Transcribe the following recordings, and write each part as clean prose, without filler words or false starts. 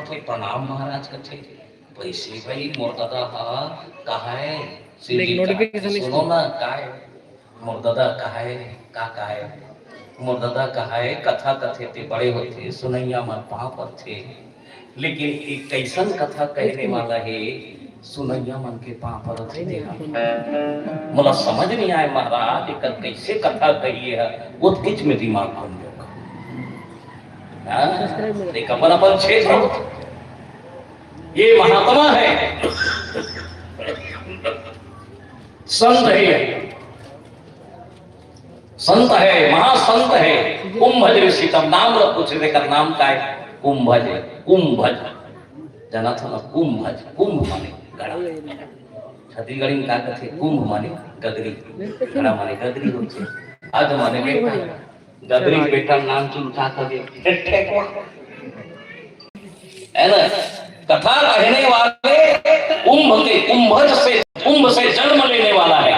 थे प्रणाम महाराज कथे वैसे भाई मोर दादा कहा है सुनो ना का है मोर दादा कहा है का है मोर दादा कहा है कथा कथे थे बड़े होते सुनैया मन पाँव पर थे लेकिन एक कैसन कथा कहने वाला है सुनैया मन के पाँव पर थे मुला समझ नहीं आए महाराज एक कैसे कथा कही है वो किच में दिमाग घूम एक अपन अपन क्षेत्र ये महात्मा है संत है महासंत है कुंभज ऋषि तब नाम रख पूछ रहे का नाम का है कुंभज जाना था ना कुंभज कुंभ माने गड़ा छत्तीसगढ़ी में क्या कहते कुंभ माने गगरी गड़ा माने गगरी होते आज माने बेटा गगरी बेटा नाम की उठा कर है ना कथा कहने वाले कुंभ से जन्म लेने वाला है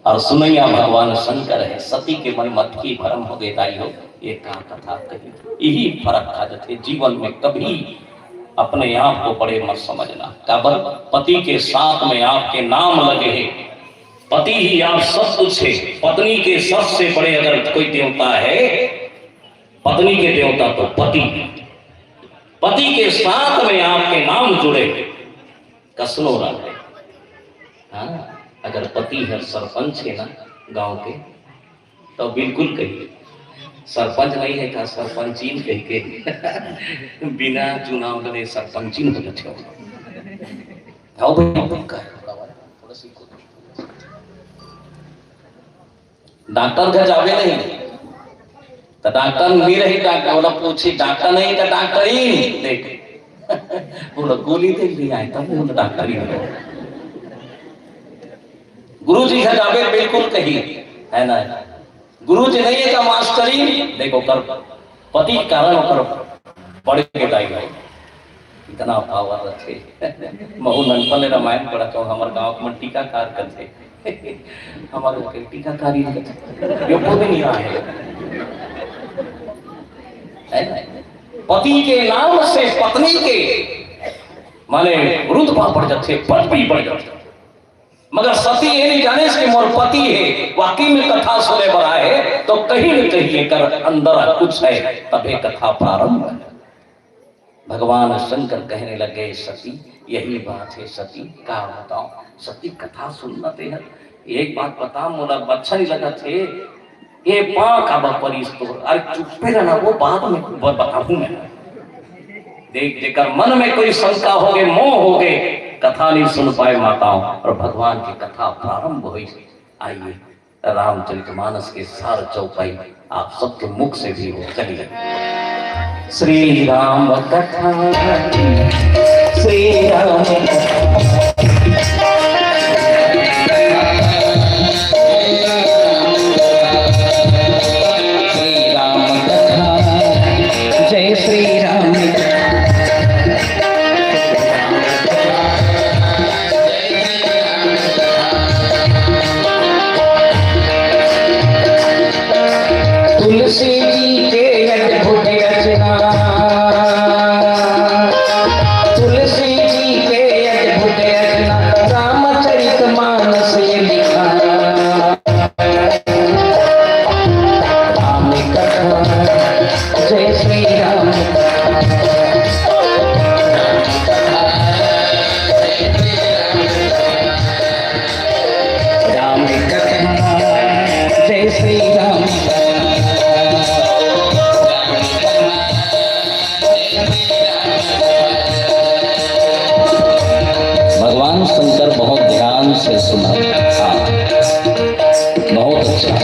और सुनैया भगवान शंकर है सती के मन मत की भरम हो गए दाई हो ये कथा कही यही फर्क था जैसे जीवन में कभी अपने आप को बड़े मत समझना काबर पति के साथ में आपके नाम लगे हैं पति ही आप सब कुछ है पत्नी के सबसे बड़े अगर कोई देवता है पत्नी के देवता तो पति के साथ में आपके नाम जुड़े कसनो रहे हाँ अगर पति है सरपंच है ना गांव के तो बिल्कुल कहिए सरपंच नहीं है का सरपंचीन कह के बिना चुनाव करे सरपंचीन हो जाते डॉक्टर घर जावे नहीं तो डॉक्टर नहीं रही डॉक्टर बोला पूछी डॉक्टर नहीं तो डॉक्टर ही नहीं देख बोला गोली देख लिया है तब बोला डॉक्टर ही हो गुरु जी घर जावे बिल्कुल कही है ना गुरु जी नहीं है का मास्टर ही देखो कर पति कारण कर पढ़ के दाई भाई इतना पावर थे महू ननपल ने रामायण पढ़ा तो हमारे गांव में टीकाकार करते हमारे टीकाकारी ये को भी नहीं रहा है पति के नाम से पत्नी के माने रुतबा बढ़ जाते पद भी बढ़ जाते मगर सती ये नहीं जाने कि मोर पति है वाकई में कथा सुने बड़ा है तो कहीं न कहीं कर अंदर कुछ है तब एक कथा प्रारंभ है भगवान शंकर कहने लगे सती यही बात है सती क्या बताओ सती कथा सुनना थे एक बात बता मोला अच्छा नहीं लगा थे ये का परिस तो अरे चुप्पे रहना वो बात में बताऊं मैं देख जेकर मन में कोई शंका हो गए मोह हो गए कथा नहीं सुन पाए माताओं और भगवान की कथा प्रारंभ हुई आइए रामचरितमानस के सार चौपाई आप सबके मुख से भी हो चलिए श्री राम कथा श्री राम जय श्री राम तुलसी जी के अद्भुत रचना तुलसी जी के अद्भुत रचना रामचरितमानस ये लिखा राम कथा जय श्री राम राम कथा जय श्री राम भगवान शंकर बहुत ध्यान से सुना बहुत अच्छा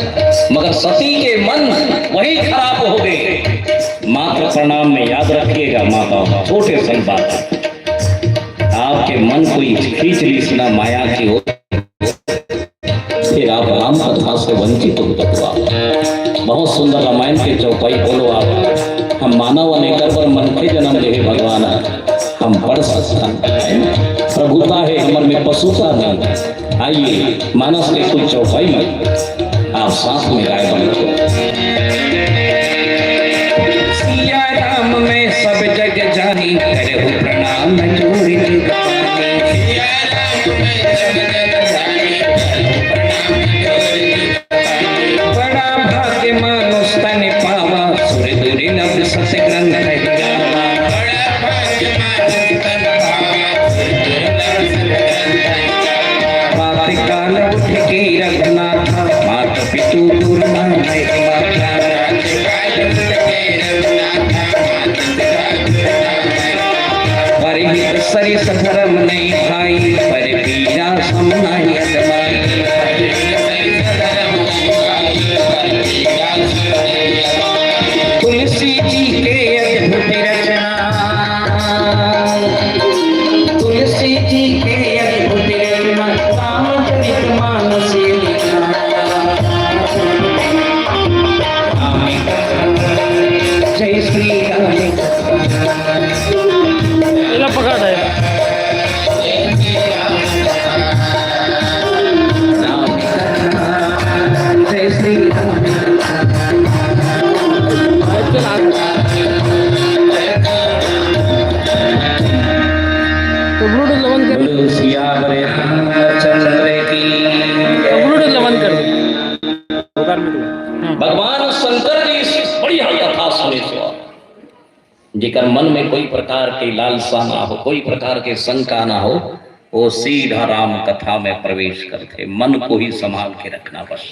मगर सती के मन वही खराब हो गए मात्र प्रणाम में याद रखिएगा माता छोटे से बात आपके मन कोई खींच ली सुना माया की हो फिर आप राम कथा से वंचित हो सकता बहुत सुंदर रामायण के चौपाई बोलो आप हम मानव अनेकर पर मन के जन्म ले भगवान हम पढ़ सकता प्रभुता है हमर में पशुता नहीं आइए मानस के कुछ चौपाई में आप साथ में गाय बन सिया राम में सब जग जानी करहु प्रणाम जोरी जुग बड़ा भाग्य मानुष तन पावा सुर दूरी नव सत ग्रंथ गावा बात काल उठ के रघुनाथ मात पितु गुरुना परिहित सरि सधर्म नहीं भाई पर पीरा समनाई अजमाई तुलसी जी के अद्भुत रचना तुलसी जी के अद्भुत रचना रामचरित मानस लिखा जय श्री राम पकड़ है जय श्री भगवान शंकर जी इस बढ़िया कथा सुने जेकर मन में कोई प्रकार की लालसा ना हो, कोई प्रकार के शंका ना हो, वो सीधा राम कथा में प्रवेश करते। मन को ही संभाल के रखना बस।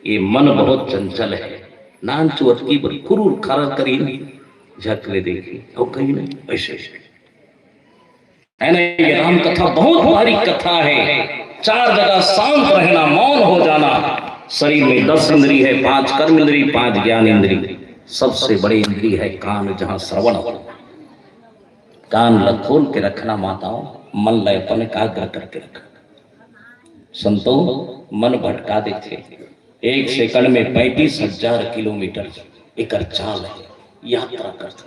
ये मन बहुत चंचल है, नान चुअत की कुरूर खरा करी झकले देखी और कहीं नहीं ऐसे है ना। ये राम कथा बहुत भारी कथा है। 4 जगह शांत रहना, मौन हो जाना। शरीर में 10 इंद्री है, 5 कर्म इंद्री, 5 ज्ञान इंद्री। सबसे बड़ी इंद्री है कान, जहां श्रवण हो। कान खोल के रखना माताओं, मन लयपन एकाग्र करके रखना। संतों, मन भटका देते। 1 सेकंड में 35,000 किलोमीटर एक चाल है, यात्रा करता।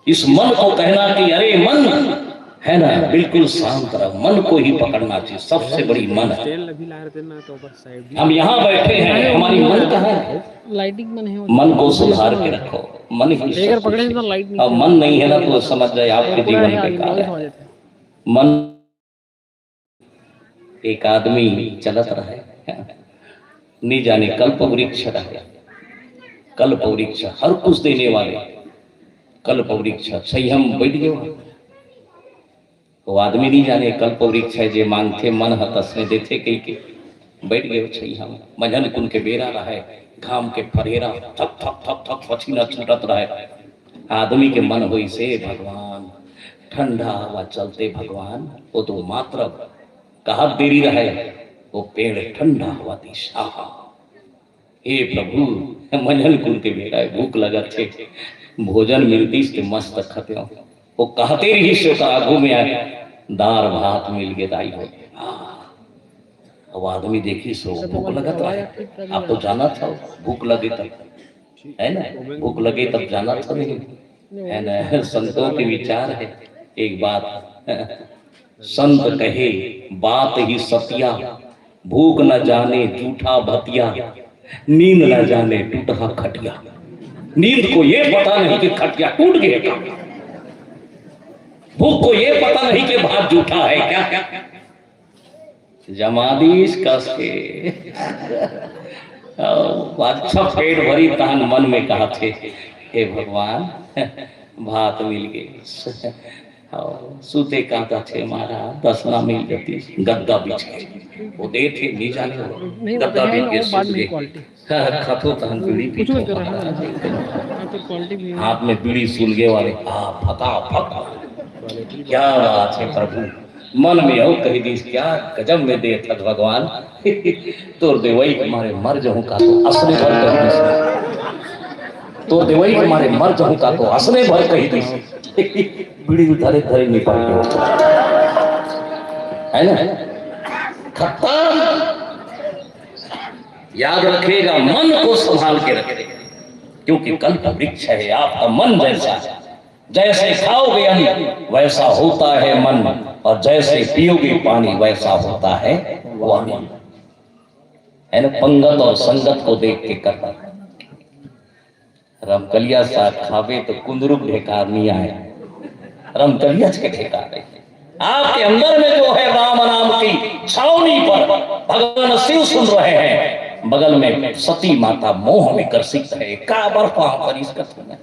इस मन को कहना कि अरे मन है ना, बिल्कुल शांत रहो। मन को ही पकड़ना चाहिए, सबसे बड़ी मन है। हम यहाँ बैठे हैं, हमारी मन कहाँ है? मन को सुधार के रखो। मन ही अब मन नहीं है ना तो समझ जाए आपके जीवन बेकार है। मन, एक आदमी चलत रहे, नहीं जाने कल्प वृक्ष रहे। कल्प वृक्ष हर कुछ देने वाले कल्प वृक्ष सही हम बैठ गए। वो आदमी नहीं जाने कल्प वृक्ष है, जे मांगते मन हतसने देते कई के बैठ गए छई हम। मझन कुन के बेरा रहे, घाम के फरेरा थक थक थक थक पसीना छूटत रहे। आदमी के मन होई से भगवान ठंडा हवा चलते भगवान, वो तो मात्र कहा देरी रहे, वो पेड़ ठंडा हवा दिशा। हे प्रभु, मझन कुन के बेरा भूख लगा थे, भोजन मिलती से मस्त खते हो। वो कहते रही से आगू में आए दार भात मिल गए दाई हो। अब आदमी देखी सो भूख लगा था। आप तो जाना था भूख लगे तब, है ना, भूख लगे तब जाना था, नहीं है ना। संतों के विचार है। एक बात संत कहे बात ही सतिया, भूख न जाने झूठा भतिया, नींद न जाने टूटा खटिया। नींद को ये पता नहीं कि खटिया टूट गया, भूख को ये पता नहीं कि भात झूठा है क्या। जमादीश कस के अच्छा पेट भरी तहन मन में कहा थे, हे भगवान भात मिल गए। सूते कहता थे महाराज दसना मिल जाती, गद्दा बिछ गए। वो दे थे नहीं जाने गद्दा बिछ गए, सूत गए। खतो तहन बीड़ी पीछे हाथ में बीड़ी सुल गए वाले फका फक। क्या बात है प्रभु, मन में हो कही दी क्या गजब में दे था भगवान। तो देवई तुम्हारे मर जाऊं का तो असने भर कही दी, तो देवई तुम्हारे मर जाऊं का तो असने भर कही दी। बीड़ी धरे धरे नहीं पड़ है ना। खत्म। याद रखेगा, मन को संभाल के रखेगा, क्योंकि कल्प वृक्ष है आपका मन। जैसा जैसे खाओगे अन्न वैसा होता है मन, और जैसे पियोगे पानी वैसा होता है वाणी। है ना, पंगत और संगत को देख के करना रमकलिया साग खावे तो कुंदरुक ढेकार नहीं आए, रमकलिया के ढेकार है। आपके अंदर में जो है राम नाम की छावनी पर भगवान शिव सुन रहे हैं, बगल में सती माता मोह में ग्रसित है। काबर परिस कथा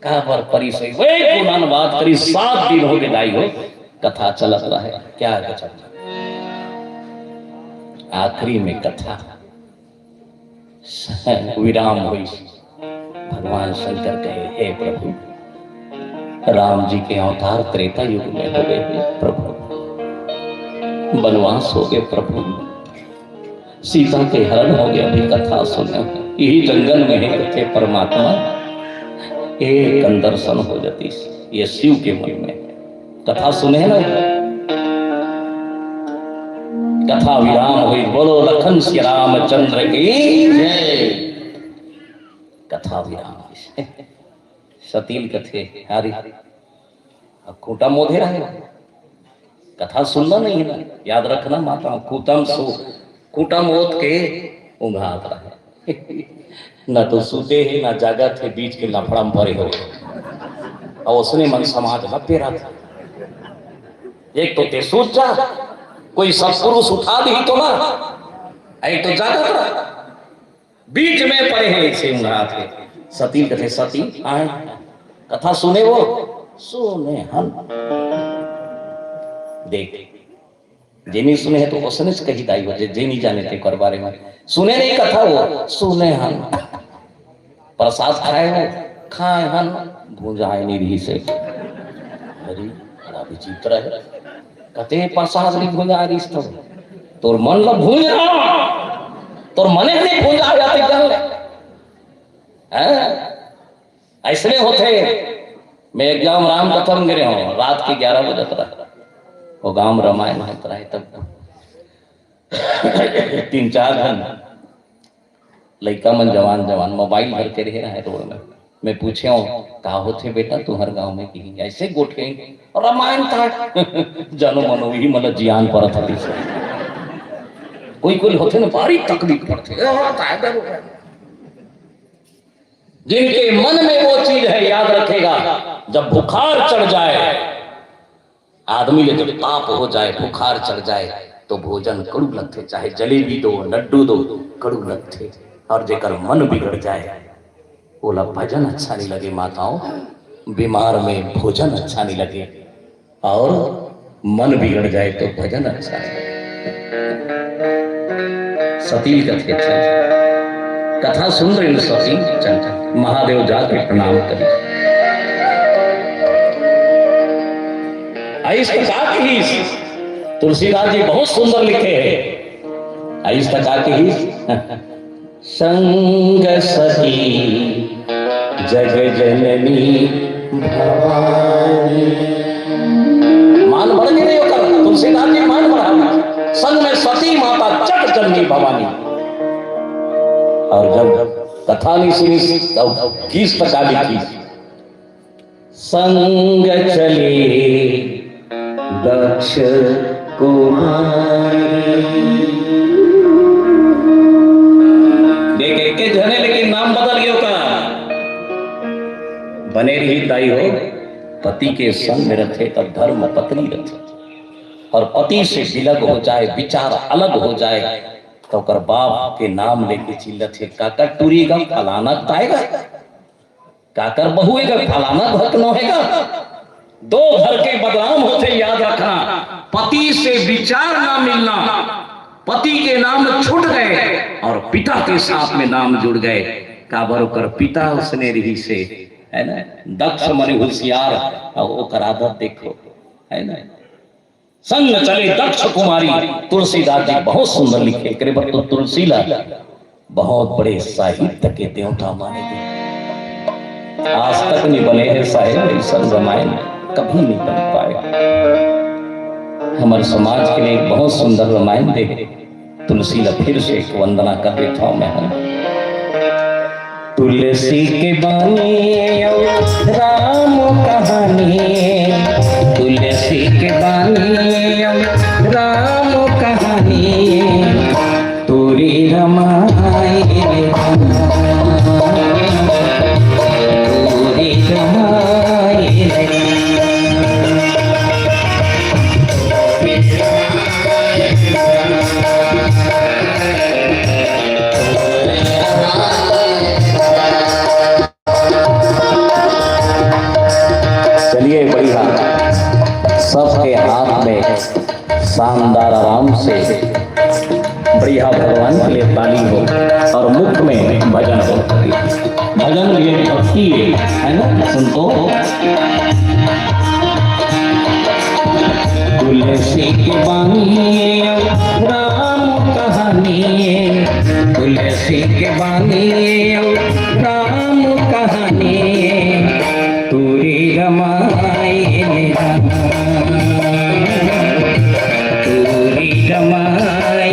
काबर परिस वे गुणन बात करी 7 दिन हो गए हो कथा चलत रहा है। क्या चल आखिरी में कथा विराम हुई। भगवान शंकर कहे, हे प्रभु, राम जी के अवतार त्रेता युग में हो गए प्रभु, वनवास हो गए प्रभु, सीता के हरण हो गया। अभी कथा सुने, यही जंगल में है थे परमात्मा, एक दर्शन हो जाती। ये शिव के मन में कथा सुने ना, कथा विराम हुई। बोलो लखन श्री रामचंद्र की जय। कथा विराम हुई। सतील कथे हारी अब खूटा मोधे रहे, कथा सुनना नहीं है ना, याद रखना माता कूटम सो कूटम ओत के उंघात रहे न तो सूते ही ना जागा थे, बीच के लफड़ा में भरे हो और उसने मन समाज लपे रहा था। एक तो ते सूत जा, कोई सत्पुरुष उठा दी तो ना, एक तो जागा था बीच में पड़े हैं इसे उंघात है। सती कथे सती आए कथा सुने, वो सुने हम देख जेनी सुने है तो उसने कही दाई वजह जेनी जाने थे कर बारे में सुने नहीं कथा, वो सुने हम प्रसाद खाए हो खाए हम भूजाए निरी से। अरे बड़ा विचित्र है, कते प्रसाद नहीं भूजा रिस तो तोर मन ला भूजा, तोर मने नहीं भूजा जाते जान ले ऐसे होते। मैं एक गांव राम कथा में गिरे हूँ, रात के 11 बजे तक वो गांव रामायण होता है। तब 3-4 घंटे लड़का मन जवान मोबाइल भर के रहे है रोड में। मैं पूछे हूँ कहा होते बेटा तुम्हारे गांव में कि ऐसे गोठे और रामायण था जानो मनो ही मतलब जियान पर था। कोई होते ना भारी तकलीफ पड़ते, जिनके मन में वो चीज है याद रखेगा। जब बुखार चढ़ जाए आदमी ने, जब ताप हो जाए बुखार चढ़ जाए तो भोजन कड़ू लगते, चाहे जलेबी दो लड्डू दो कड़ू लगते। और जेकर मन बिगड़ जाए बोला भजन अच्छा नहीं लगे। माताओं बीमार में भोजन अच्छा नहीं लगे और मन बिगड़ जाए तो भजन अच्छा है। सतील कथा सुन रहे सती चंचल महादेव जाके प्रणाम करी। इस प्रकार की तुलसीदास जी बहुत सुंदर लिखे हैं। इस प्रकार की संग सती जग जननी भवानी, मान बढ़ के नहीं होकर तुलसीदास जी मान बढ़ा, संग में सती माता जग जननी भवानी। और जब कथा नहीं सुनी तब किस प्रकार लिखी, संग चले दक्ष कुमारी। देख के जने लेकिन नाम बदल गया का, बने रही ताई हो पति के संग में रखे तब धर्म पत्नी रखे। और पति से विलग हो जाए, विचार अलग हो जाए तो कर बाप के नाम लेके चिल्लत है, काकर टूरीगा फलाना ताएगा, काकर बहुएगा फलाना भक्त न होगा। दो घर के बदनाम होते याद रखना। पति से विचार ना मिलना, पति के नाम छूट गए और पिता के साथ में नाम जुड़ गए। काबर कर पिता उसने रही से है ना, दक्ष मने होशियार और ओकर आदत देखो है ना। संग चले दक्ष कुमारी, तुलसीदास जी बहुत सुंदर लिखे। तो तुलसीला बहुत बड़े साहित्य के देवता माने गए, आज तक नहीं बने हैं साहिब ऐसा रामायण कभी नहीं बन पाए। हमारे समाज के लिए एक बहुत सुंदर रामायण दे तुलसीला फिर से एक वंदना कर देता हूं मैं। तुलसी के बानी राम कहानी, तुलसी के बानी राम कहानी, तोरी रमाई शानदार आराम से बढ़िया भगवान के लिए ताली हो और मुख में भजन हो। भजन ये भक्ति है ना, सुन तो। तुलसी की बानी राम कहानी, तुलसी के बानी राम कहानी, तुरी रमाई तुरी रमाई।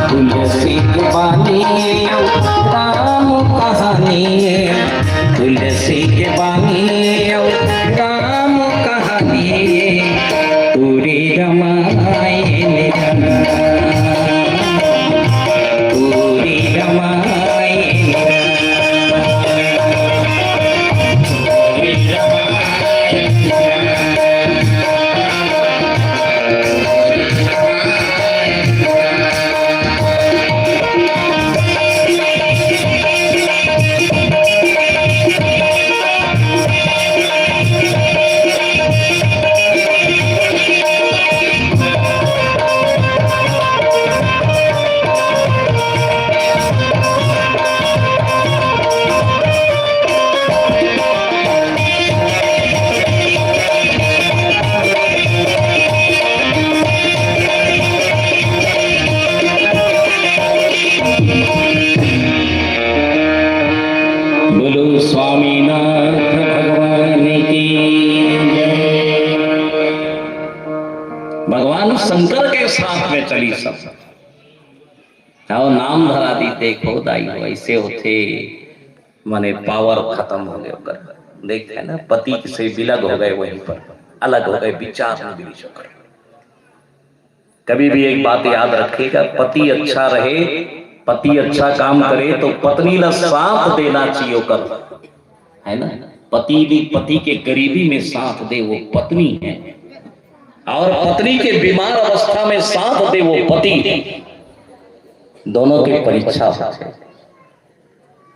तुलसी की बानी राम कहानी, तुलसी के बानी राम कहानी, तुरी रमाई तुरी रमाई। बोलो स्वामीनाथ भगवान की जय। भगवान शंकर के साथ में चली सब और नाम धरा दी देखो दाई हो, ऐसे होते माने पावर खत्म हो गए कर। देखते हैं ना, पति से विलग हो गए, वहीं पर अलग हो गए, विचार में भी चक्कर। कभी भी एक बात याद रखिएगा, पति अच्छा रहे, पति अच्छा काम करे तो पत्नी का साथ देना चाहिए कर, है ना। पति भी पति के गरीबी में साथ दे वो पत्नी है, और पत्नी के बीमार अवस्था में साथ दे वो पति। दोनों की परीक्षा है।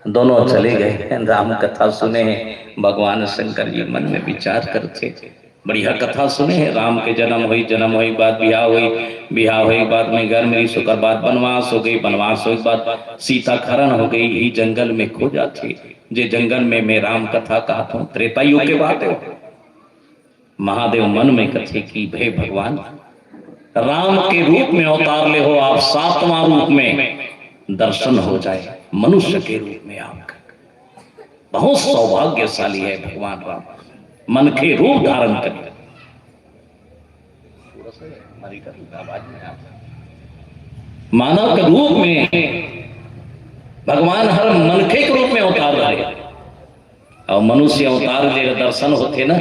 दोनों चले गए, राम कथा सुने हैं। भगवान शंकर जी मन में विचार करते, बढ़िया कथा सुने हैं। राम के जन्म हुई बाद बिहार हुई बाद में घर में सुकर बाद बनवास हो गई, बनवास हुई बाद सीता खरण हो गई, यही जंगल में खो जाती। जे जंगल में मैं राम कथा कहता हूँ, त्रेता युग के बात है। महादेव मन में कथे की भे भगवान राम के रूप में अवतार ले हो आप, 7वां रूप में दर्शन हो जाए मनुष्य के रूप में आपका। बहुत सौभाग्यशाली है भगवान राम, मन के रूप धारण कर। मानव के रूप में भगवान हर मनखे के रूप में अवतार रहे, और मनुष्य अवतार ले दर्शन होते ना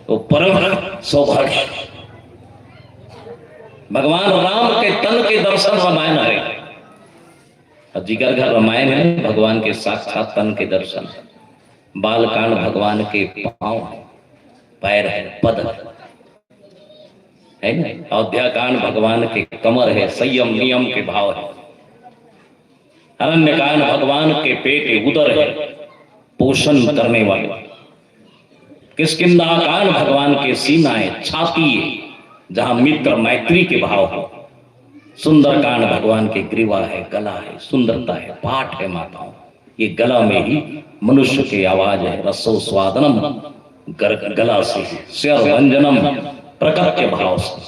तो परम सौभाग्य। भगवान राम के तन के दर्शन रामायण है, जिगर घर रामायण है। भगवान के साक्षात तन के दर्शन, बालकांड भगवान के पांव पैर है, पद है ना। अयोध्याकांड भगवान के कमर है, संयम नियम के भाव है। अरण्यकांड भगवान के पेट उदर है, पोषण करने वाले। किष्किंधाकांड भगवान के सीनाएं छाती है, जहां मित्र मैत्री के भाव हो। सुंदरकांड भगवान के ग्रीवा है, गला है, सुंदरता है, पाठ है माताओं। ये गला में ही मनुष्य की आवाज है। रसो स्वादनम गला से, स्वर व्यंजनम प्रकट के भाव से।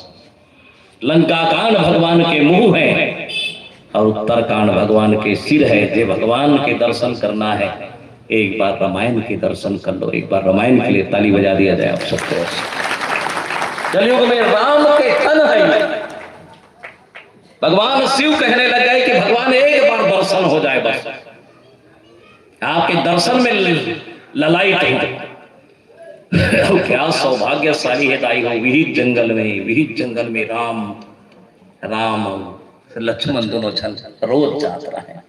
लंका कांड भगवान के मुंह है और उत्तर कांड भगवान के सिर है। जे भगवान के दर्शन करना है, एक बार रामायण के दर्शन कर लो। एक बार रामायण के लिए ताली बजा दिया जाए आप सबको। कलयुग में राम के तन है। भगवान शिव कहने लग गए कि भगवान एक बार दर्शन हो जाए, बस आपके दर्शन में ललायत हो। क्या सौभाग्यशाली है दाई हो। विहित जंगल में राम लक्ष्मण दोनों छन रोज जाता है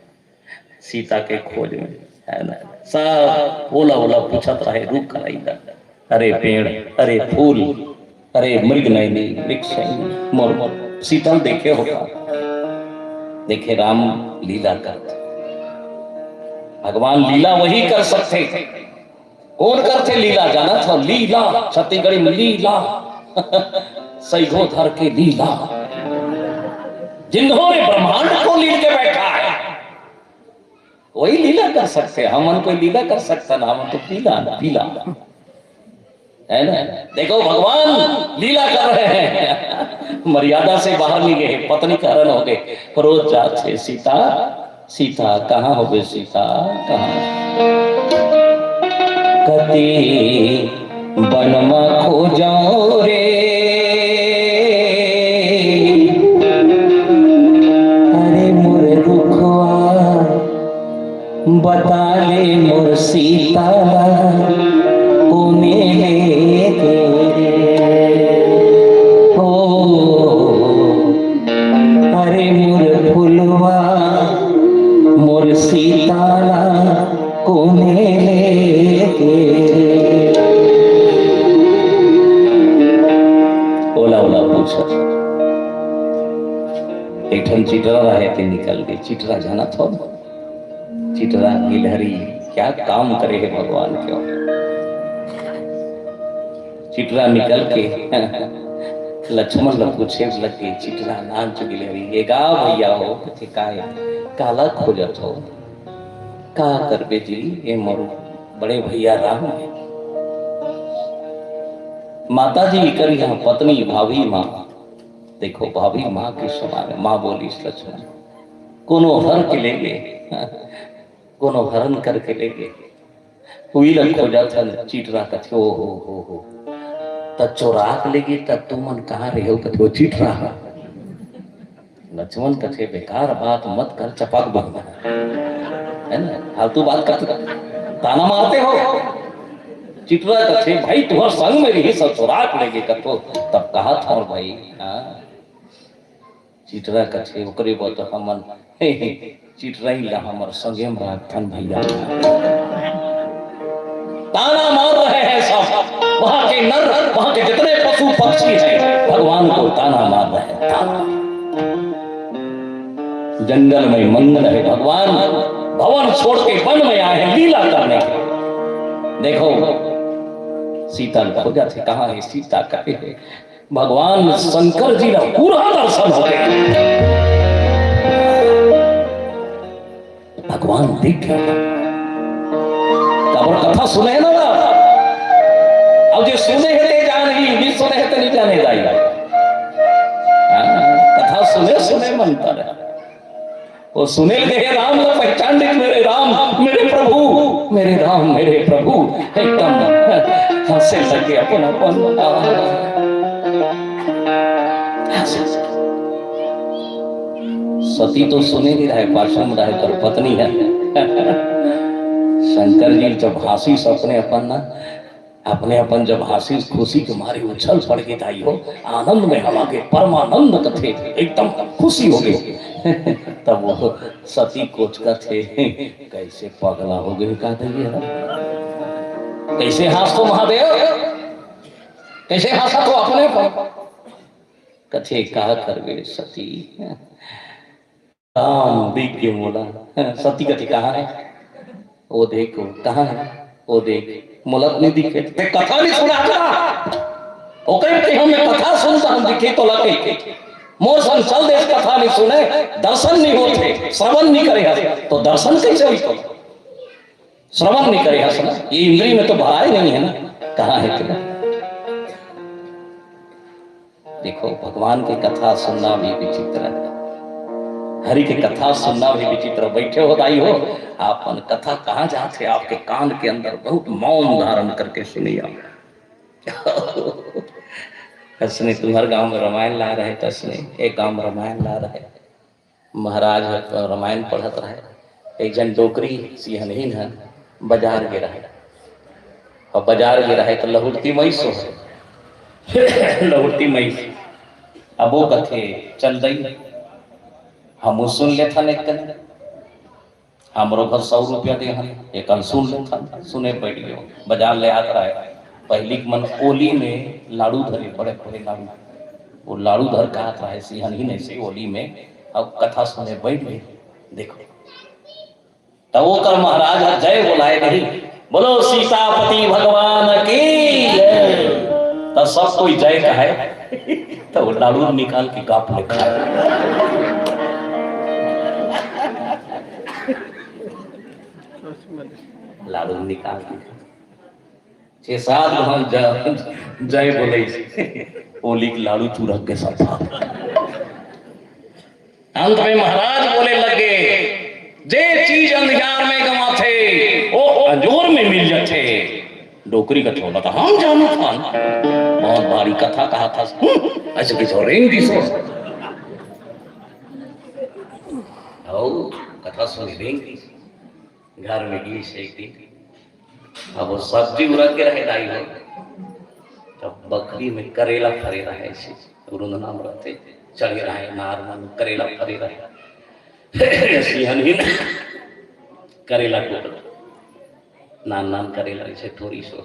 सीता के खोज में, है ना। सब ओला पूछत रहे, रुक कराइदा, अरे पेड़, अरे फूल, अरे मृग नैनी वृक्ष मोर शीतल देखे होगा। देखे राम लीला करते। भगवान लीला वही कर सकते। कौन करते लीला? जाना था लीला छत्तीसगढ़ी में लीला सैगो धर के लीला, जिन्होंने ब्रह्मांड को लील के बैठा है वही लीला कर सकते। हमन कोई लीला कर सकता ना, हम तो पीला है ना। देखो भगवान लीला कर रहे हैं, मर्यादा से बाहर नहीं गए, पत्नी का हरण हो गए। रोज जाते सीता कहाँ हो गए, सीता कहाँ? कते बनमा खो जाओ रे, अरे मोर रुखवा बता ले मोर सीता कोने ले हो, अरे मोर फुलवा मोर सीताला कोने ले। ओला पूछा। एक ठन चिटरा रहे थे, निकल गई। चिटरा जाना था, चिटरा गिलहरी क्या काम करे है भगवान क्यों। चिटरा निकल के लक्ष्मण लोग पूछे लगे, चिटरा नाम गिलहरी ये गा भैया हो कथे काला खोजत हो का करबे जी, ये मोरू बड़े भैया राम है। माता जी कर यहाँ पत्नी भाभी माँ, देखो भाभी माँ के समान है। माँ बोली लक्ष्मण कोनो हर के ले गए, कोनो हरण करके ले गए। हुई लग खोजा था चिटरा कथे हो तब चोरा के ले गए। तब तुम मन कहाँ रहे हो कथे चिटरा। लक्ष्मण कथे बेकार बात मत कर, चपाक बन है ना, फालतू बात करते ताना मारते हो। चिटरा कथे भाई तुम्हार संग में रही सब चोरा के ले गए कथो, तब कहा था और भाई। हाँ चिटरा कथे ओकरे बोल हमन चिटरा ही ला हमर संगे में राखन भैया। ताना मार रहे हैं सब वहां के नर, वहां के जितने पशु पक्षी हैं भगवान को ताना मार रहे हैं। ताना जंगल में मंगल है, भगवान भवन छोड़ के वन में आए हैं लीला करने के। देखो सीता खोजा थे, कहाँ है सीता कहे है। भगवान शंकर जी का पूरा दर्शन हो गया। भगवान दिख गया। कथा सुने ना, अब जो सुने है ते जान ही, नहीं सुने है तो नहीं जाने जाएगा। कथा सुने मन पर वो सुने गए राम को पहचान दे, मेरे राम मेरे प्रभु, मेरे राम मेरे प्रभु। एकदम हंसे लगे अपना सती तो सुने नहीं रहे, पार्श्व रहे कर पत्नी है। शंकर जी जब हासी सपने अपने अपन जब हासी खुशी के मारे उछल पड़ के आई हो, आनंद में हवा के परमानंद कथे एकदम खुशी हो गई। तब वो सती कोच का थे कैसे पगला हो गए का कैसे हंस तो महादेव, कैसे हंसा तो अपने पर। कथे कहा करवे सती राम दिख के बोला सती कथे कहाँ है, वो देखो कहाँ है, वो देख मुलक नहीं दिखे, ते कथा नहीं सुना था वो कहते हमें कथा सुनता हम दिखे तो लगे मोर सन चल देश कथा नहीं सुने, दर्शन नहीं होते, श्रवण नहीं करे तो दर्शन कैसे हुई, श्रवण नहीं करे सुना, ये इंद्री में तो भराए नहीं है ना, कहाँ है तेरा। देखो भगवान की कथा सुनना भी विचित्र है, हरि की कथा सुनना भी विचित्र। बैठे हो दाई हो आप कथा कहाँ जाते, आपके कान के अंदर बहुत मौन धारण करके सुनिए। कसने तुम्हारे गांव में रामायण ला रहे, कसने एक गांव में रामायण ला रहे, महाराज रामायण पढ़त रहे, एक जन डोकरी सिहनहीन है बाजार गिरा है, और बाजार गिरा है तो लहुटती मैस हो लहुटती मैस, अब वो कथे चल रही हम सुन लेता नहीं, हमरो घर 100 रुपया दे हम एक सुन लेता, सुने बैठ गयो बाजार ले आता है, पहली मन ओली में लाड़ू धरे, बड़े बड़े लाड़ू, वो लाड़ू धर का आता है सिहन ही नहीं से ओली में, अब कथा सुने बैठ गए। देखो तो वो कर महाराज जय बोलाए नहीं, बोलो सीतापति भगवान की जय, तो सब कोई जय कहे तो वो लाड़ू निकाल के गाप ले खाए। लाड़ू निकाल के 6-7 हम जय बोले ओली के लाड़ू चूरक के साथ। अंत में महाराज बोले लगे जे चीज अंधियार में गवा थे वो अंजोर में मिल जाते, डोकरी का छोड़ा था हम जाना था, बहुत भारी कथा कहा था ऐसे किसी रेंग दी सो कथा सुनी रेंग दी घर में गई से एक दिन, अब वो सब्जी उड़द के रहे दाई हो, तब बकरी में करेला फरे रहे से नाम रहते चढ़े रहे नार मन करेला फरे रहे सिहन ही करेला टोकरा नान नान करेला ऐसे थोड़ी सो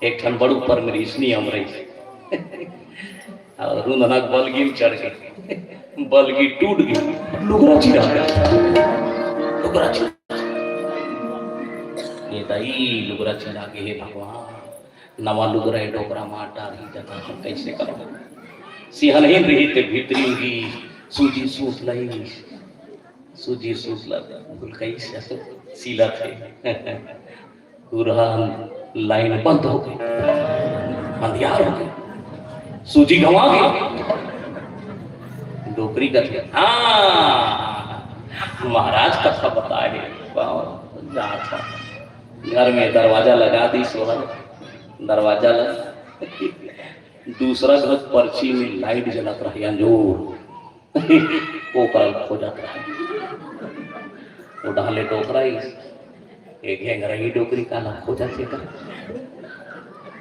एक ठन बड़ू पर मेरी इसनी हम रही और रुंदना बलगी चढ़ गई, बलगी टूट गई, लुगरा चिरा लुगरा चिरा ये दाई लुगरा चिरा के हे भगवान नवा लुगरा डोकरा मार डाली जगह हम कैसे करो, सिहन ही रही ते भीतरी की सूजी सूत लाई, सूजी सूत ला गुल कैसे सीला थे पूरा लाइन बंद हो गई, अंधियार हो गई, सूजी गंवा गई, डोकरी कर हाँ महाराज कथा बताए था घर में दरवाजा लगा दी सोहर, दरवाजा लगा दूसरा घर पर्ची में लाइट जलत रही अंजोर वो करल खोजत रहे, वो डाले डोकरा एक घेंगरही डोकरी काला खोजा से कर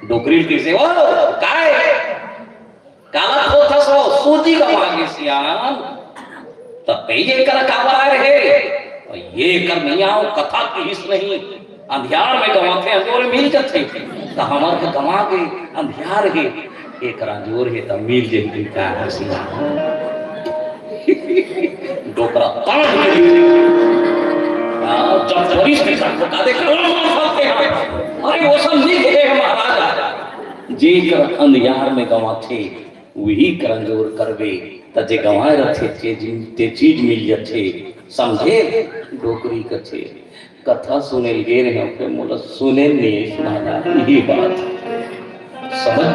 डोकरी कैसे वो काय काला खोथा सो सूजी का मांगे सियान तब कई जे कर काबर आ रहे और ये कर नहीं आओ कथा की हिस्स नहीं अंधियार में गवाते अंजोर मिल जाते तो हमार के गवा के अंधियार है एक अंजोर है तो मिल जाएगी का हसीना डोकरा ताड़ जब पुलिस के साथ बता दे अरे वो सब नहीं है महाराज जे कर अंधियार में गवाते वही करंजोर करवे तजे गवाए रखे ते चीज मिल जाते समझे डोकरी कथे कथा सुने गे रहे मोला सुने नहीं सुना यही बात समझ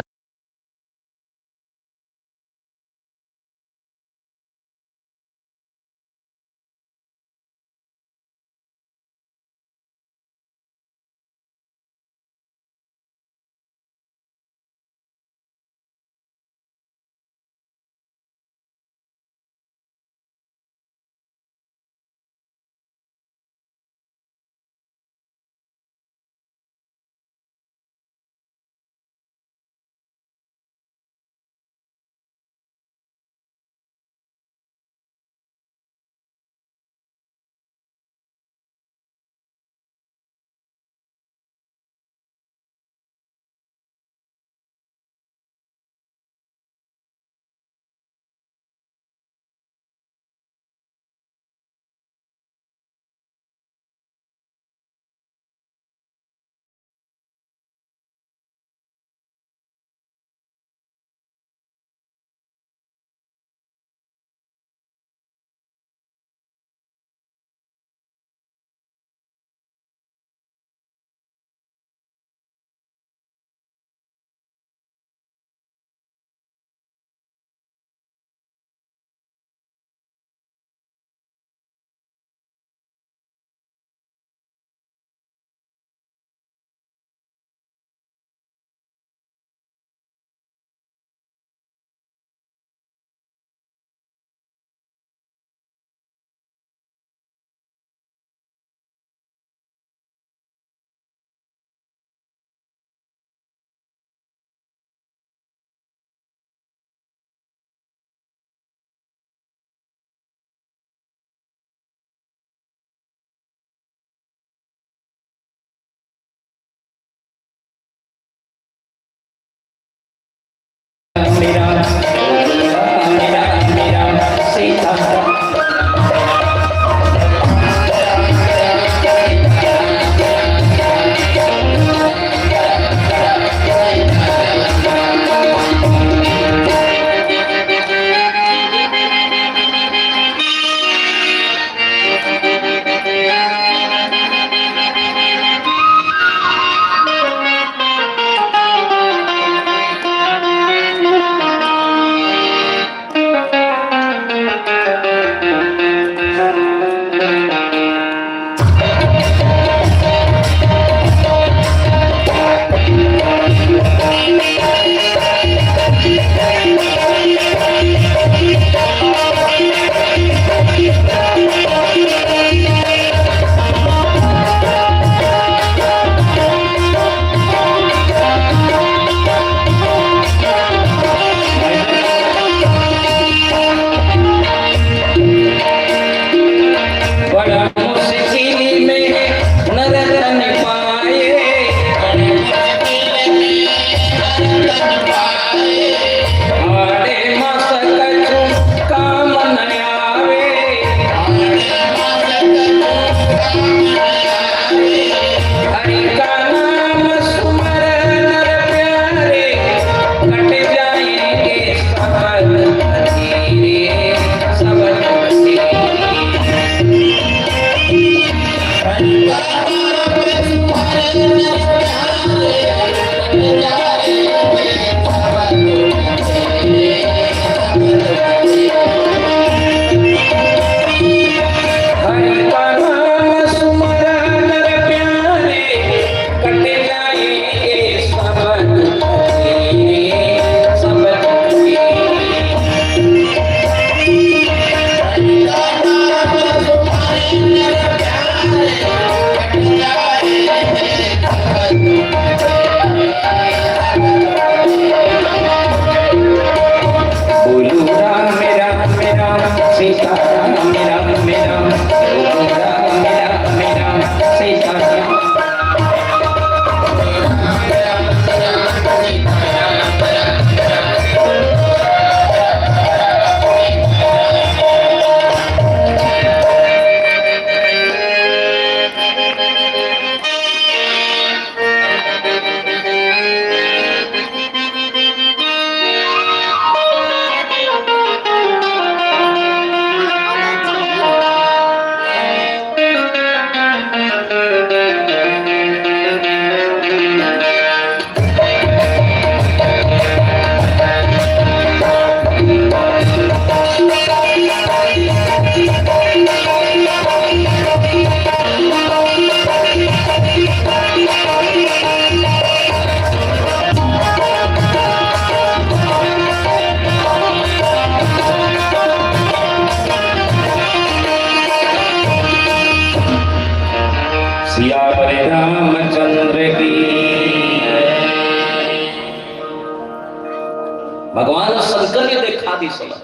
भगवान शंकर ने देखा दी सला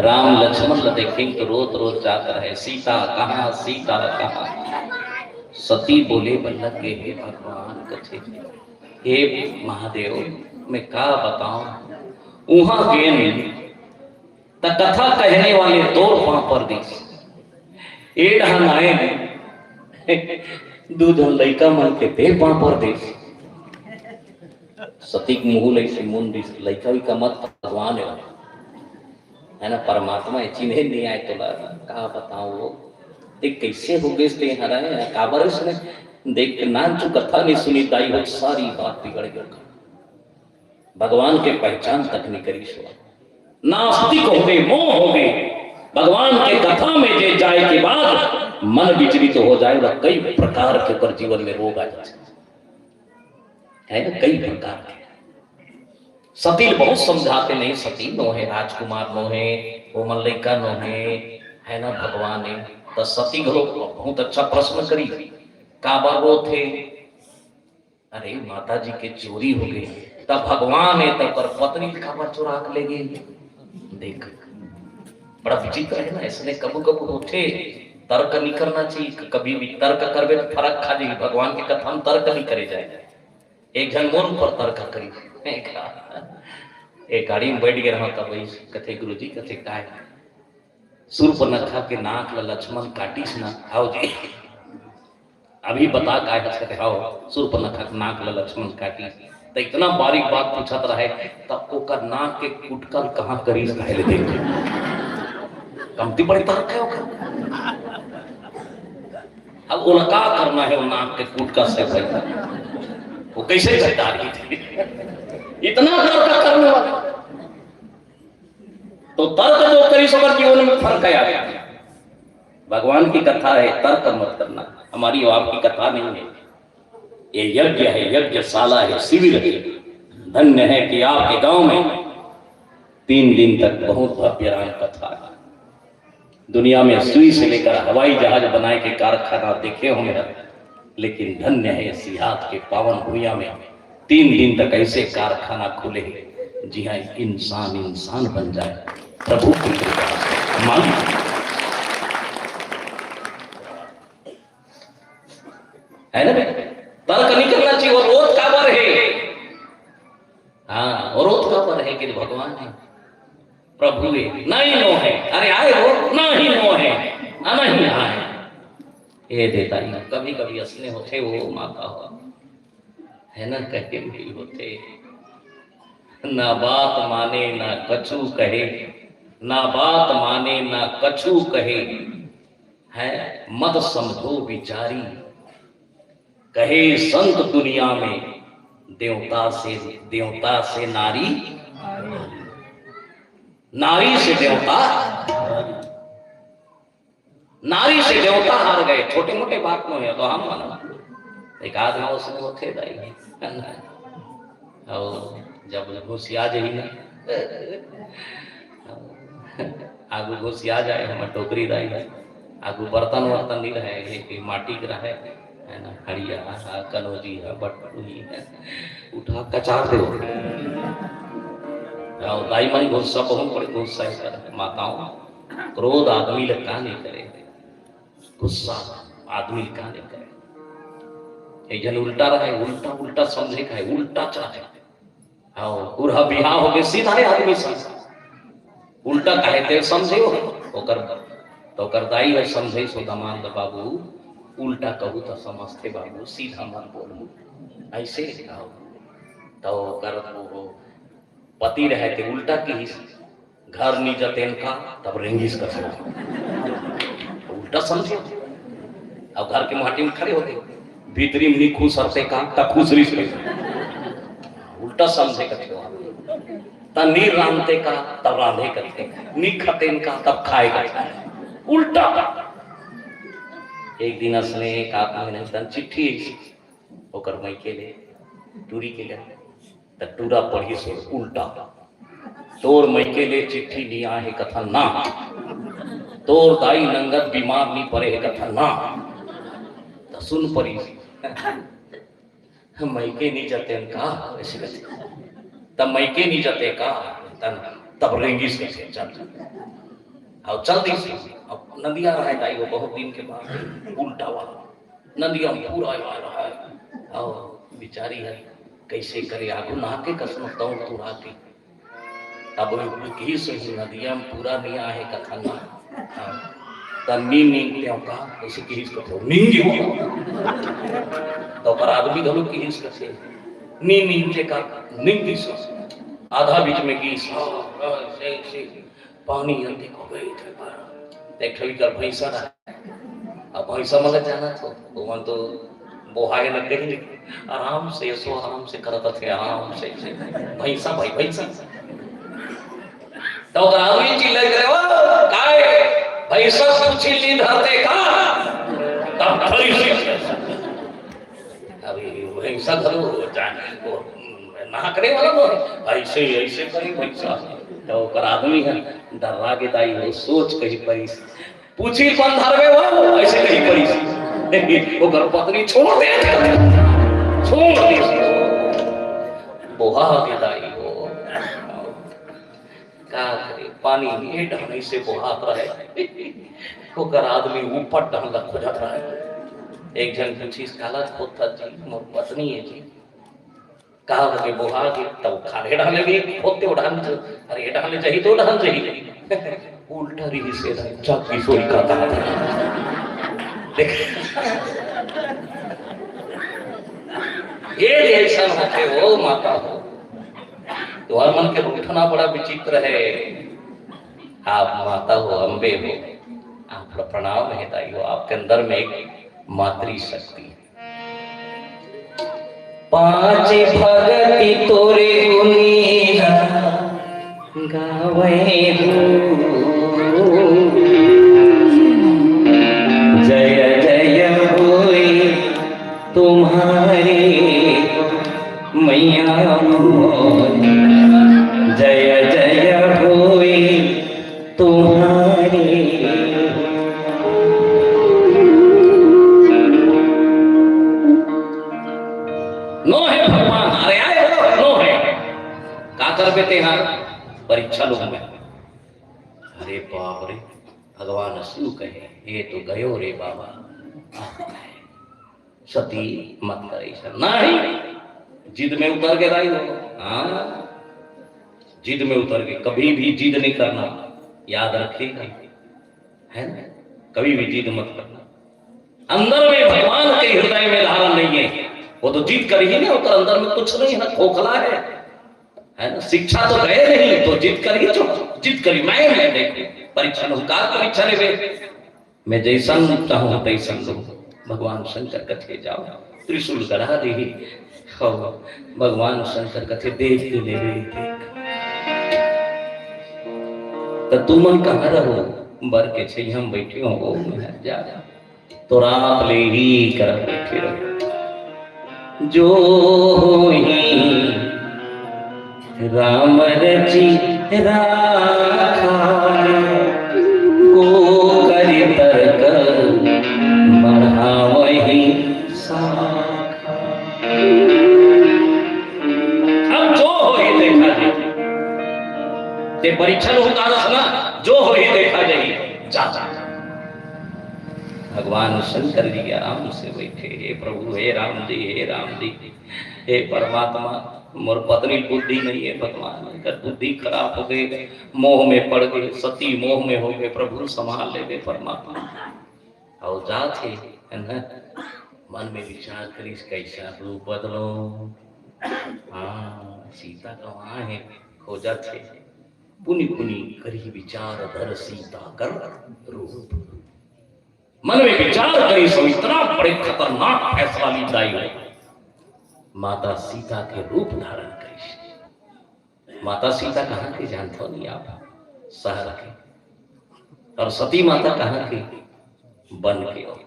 राम लक्ष्मण ल देखें तो रोज रोज जाकर है सीता कहाँ सीता कहाँ। सती बोले बल्लभ के हे भगवान कथे हे महादेव मैं का बताऊं वहां गेन त कथा कहने वाले तोड़ पां पर दिस एड हनाए दूध लइका मन के दे पां पर दिस सतीक मुँह लैसे मुन दिस लइका भी का मत भगवान है ना परमात्मा चिन्हे नहीं आए तो कहा बताऊं वो एक कैसे हो गए थे हरा काबर उसने देख के नाम चु कथा नहीं सुनी दाई हो सारी बात बिगड़ गई भगवान के पहचान तक नहीं करी सो नास्तिक हो गए मोह हो गए भगवान के कथा में जे जाए के बाद मन विचलित तो हो जाएगा कई प्रकार के ऊपर जीवन में रोग आ जाए है ना कई प्रकार के सती बहुत समझाते नहीं सती नो है राजकुमार नो है वो मल्लिका नो है ना भगवान है तो सती घरो बहुत अच्छा प्रश्न करी काबा वो थे अरे माता जी के चोरी हो गई तब भगवान है तब पर पत्नी काबर चुरा के ले गई देख बड़ा विचित्र है ना इसने कबू कबू उठे तर्क नहीं करना चाहिए कभी भी तर्क करवे तो फर्क खा जाएगी भगवान की कथा हम तर्क नहीं करे जाए एक जन मोर पर तर्क करी एक गाड़ी में बैठ गया रहा तब वही कथे गुरुजी कथे काय सूर्पनखा के नाक ला लक्ष्मण काटिस ना आओ जी अभी बता काय हंसते आओ सूर्पनखा के नाक ला लक्ष्मण काटिस तो इतना बारीक बात पूछत रहे तब ओकर नाक के कुटकल कहाँ करीस कहले देख कमती बड़ी तर्क है अब वो का करना है वो नाक के कुटका से वो कैसे करता थी इतना तर्क करने वाला तो तर्क जो करी सकर जीवन में फर्क आया भगवान की कथा है तर्क मत करना हमारी आपकी कथा नहीं है ये यज्ञ है यज्ञशाला है शिविर है धन्य है कि आपके गांव में 3 दिन तक बहुत भव्य राम कथा है दुनिया में सुई से लेकर हवाई जहाज बनाए के कारखाना देखे होंगे लेकिन धन्य है सिहात के पावन भूया में 3 दिन तक ऐसे कारखाना खुले जी हाँ इंसान बन जाए प्रभु की कृपा मान है ना तर्क नहीं करना चाहिए और रोज काबर है हाँ, और उसका पर है कि भगवान है, प्रभु है, नहीं नो है, अरे आए हो नहीं नो है, नहीं आए ये देता ही। कभी कभी असने होते वो माता हो है ना, कहते भी होते ना बात माने ना कछु कहे, ना बात माने ना कछु कहे, है मत समझो बिचारी, कहे संत दुनिया में देवता से नारी, नारी से देवता, नारी से देवता हार गए। छोटे मोटे बात में है तो हम माना एक आदमी उसने वो थे दाई और जब घुसिया जाई ना आगू घुसिया जाए हम टोकरी दाई आगू बर्तन वर्तन नहीं रहे कि माटी के रहे है ना, हड़िया कनौजी है बटुई है उठा कचार दे दाई मन गुस्सा बहुत बड़े गुस्सा कर माताओं, क्रोध आदमी लगा नहीं करे, गुस्सा आदमी का नहीं करे। एक जन उल्टा रहे, उल्टा उल्टा समझे का है, उल्टा चाहे हाँ पूरा बिहार हो गए सीधा है आदमी से उल्टा कहते समझे ओकर तो करदाई है समझे सो दमान द बाबू उल्टा कहू तो समझते बाबू सीधा मन बोलू ऐसे तो कर पति रहे थे उल्टा की घर नहीं जते का तब रेंगिस कर उल्टा समझे। अब घर के माटी में खड़े होते भीतरी में नहीं खुश हरते का तब खुश रही उल्टा समझे करते नीर रांधते का तब रांधे करते नी खते का तब खाए करते उल्टा। एक दिन असने एक आदमी ने चिट्ठी होकर मई के लिए टूरी के लिए टूरा पढ़ी सो उल्टा तोर मई के लिए चिट्ठी नहीं आए कथा ना, तोर दाई नंगत बीमार नहीं पड़े है कथा ना, तो सुन पड़ी मैके नहीं जाते का ऐसे तब मैके नहीं जाते का तब रेंगिस कैसे चल और चल दी अब नदिया रहा है दाई वो बहुत दिन के बाद उल्टा वाला नदिया पूरा आ रहा है और बेचारी है कैसे करे आगू नहाके कसम दौड़ तू आके तब ही सही नदिया में पूरा नहीं आए कथा ना तन्नी नींद का ऐसे की हिस्सा तो नींद हो तो पर आदमी घरों की हिस्सा से नींद का नींद सो आधा बीच में की से पानी अंधे को गई थे पर देख ली कर भैंसा अब भैंसा मगर जाना तो मन तो बोहाए न देख आराम से सो आराम से करता थे आराम से भैंसा भाई भैंसा तो आदमी चिल्ला करे वो काय भैंसा पूछी ली धरते का तब खड़ी अभी भैंसा धरो जाए ना करे वाला तो ऐसे ऐसे करी भैंसा तो कर आदमी है डरा के दाई हो सोच कही परी पूछी कौन धरवे वो ऐसे कही परी वो घर पत्नी छोड़ दे बोहा के दाई हो क्या करे पानी ये ढंग से बोहाता है वो कर आदमी ऊपर ढंग खोजत रहा है। एक जन पूछी काला खोता जी मोर पत्नी है जी कहा के बोहा के तब खाने डाले भी होते उड़ान अरे डाले चाहिए तो डाल चाहिए उल्टा रही से चक्की सोई का था देख ये ऐसा होते वो माता हो तो हर मन के उठना बड़ा विचित्र है। आप माता हो अम्बे हो आप प्रणाम है ताई हो आपके अंदर में एक मातृ शक्ति पांच भगति तोरे गुनी गावे जय जय होए तुम्हारे मैया जय जय होए तुम्हारे नो है भगवान अरे आए हो नो है का कर बेटे हार परीक्षा लो में अरे बाप रे भगवान शू कहे ये तो गयो रे बाबा सती मत करे नहीं जिद में उतर के रही हो हाँ जिद में उतर गए। कभी भी जिद नहीं करना, याद रखिएगा, है ना, कभी भी जिद मत करना। अंदर में भगवान के हृदय में धारण नहीं है, वो तो जिद कर ही नहीं, होकर अंदर में कुछ नहीं है, खोखला है ना। शिक्षा तो गए नहीं तो जिद करी, जो जिद करी मैं देखो परीक्षा का परीक्षा ले, मैं जैसन चाहूं तैसन लो। भगवान शंकर कथे जाओ त्रिशूल गढ़ा दे, भगवान शंकर कथे देख के ले देख तो तुम कहाँ रहो, बर के छे हम बैठे हो जा तो रात ले ही कर बैठे रहो। जो ही राम रची राखा, को करि तर्क बढ़ावहि साखा। अब जो हो ही देखा जाए, ते परीक्षण होगा ना, जो हो ही देखा जाए जा। भगवान शंकर जी आराम से बैठे, हे प्रभु, हे राम जी, हे राम जी, हे परमात्मा, मोर पत्नी बुद्धि नहीं है भगवान, अगर बुद्धि खराब हो गई, मोह में पड़ गए, सती मोह में हो गए, प्रभु संभाल ले परमात्मा। और जाते है ना, मन में विचार करिस कैसा रूप बदलो। हाँ, सीता कहाँ है, खोजा थे, पुनि पुनि करी विचार धर सीता कर रूप। मन में विचार करी सो इतना बड़े खतरनाक फैसला लीदाई हो, माता सीता के रूप धारण करी। माता सीता कहाँ के जानते हो नहीं आप, शहर के, और सती माता कहाँ के, वन के हो।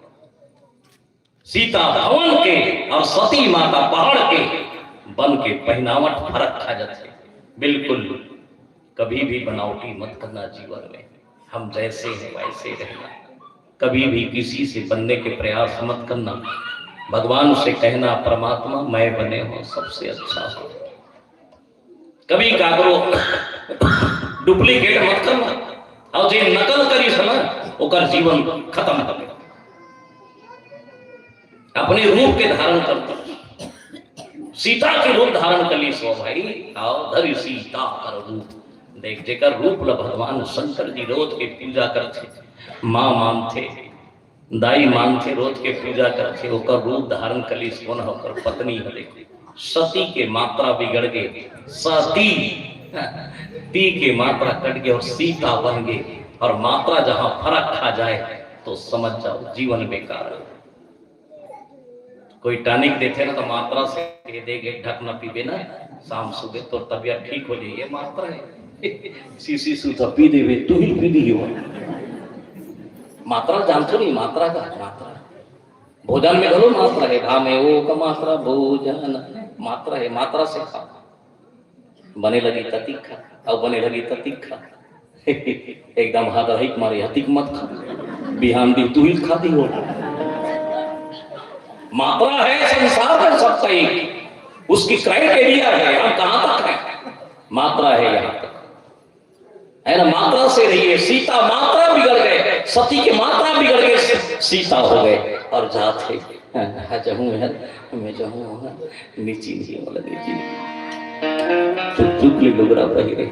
सीता भवन के और सती माता पहाड़ के, वन के पहनावट फर्क खा जाते बिल्कुल। कभी भी बनावटी मत करना जीवन में, हम जैसे हैं वैसे रहना, कभी भी किसी से बनने के प्रयास मत करना। भगवान से कहना परमात्मा मैं बने हो सबसे अच्छा हो। कभी कागरो डुप्लीकेट मत करना, और जो नकल करी सना ओकर जीवन खत्म हो गया। अपने रूप के धारण करता, सीता के रूप धारण कर ली सो भाई, आओ धरि सीता कर रूप देख। जेकर रूप ल भगवान शंकर जी रोज के पूजा करते, माँ मानते, दाई मानते, रोज के पूजा करते, ओकर रूप धारण कर ली सोन होकर पत्नी है। देखो सती के मात्रा बिगड़ गए, सती ती के मात्रा कट गए और सीता बन गए, और मात्रा जहां फर्क खा जाए तो समझ जाओ जीवन बेकार है। कोई टॉनिक देते ना तो मात्रा से देगे, ढक न पीबे ना शाम सुबह तो तबियत ठीक हो जाइए, मात्रा है सीसी सुधा पी देवे तू ही पी दी हो। मात्रा जानते नहीं, मात्रा का मात्रा भोजन में घलो मात्रा है, घा में वो का मात्रा, भोजन मात्रा है, मात्रा से खा। बने लगी तीखा और बने लगी तीखा एकदम हाथ हिक मारे हतिक मत खा, बिहान दी तू ही खा दी हो। मात्रा है संसार में सबका एक, उसकी क्राइटेरिया है, हम कहां तक है, मात्रा है यहां तक है ना। मात्रा से रहिए। सीता मात्रा बिगड़ गए, सती की मात्रा बिगड़ गए, सीता हो गए और जाते मैं जाऊँ नीची नहीं बोला नीची चुप चुप ले डोगरा रही रही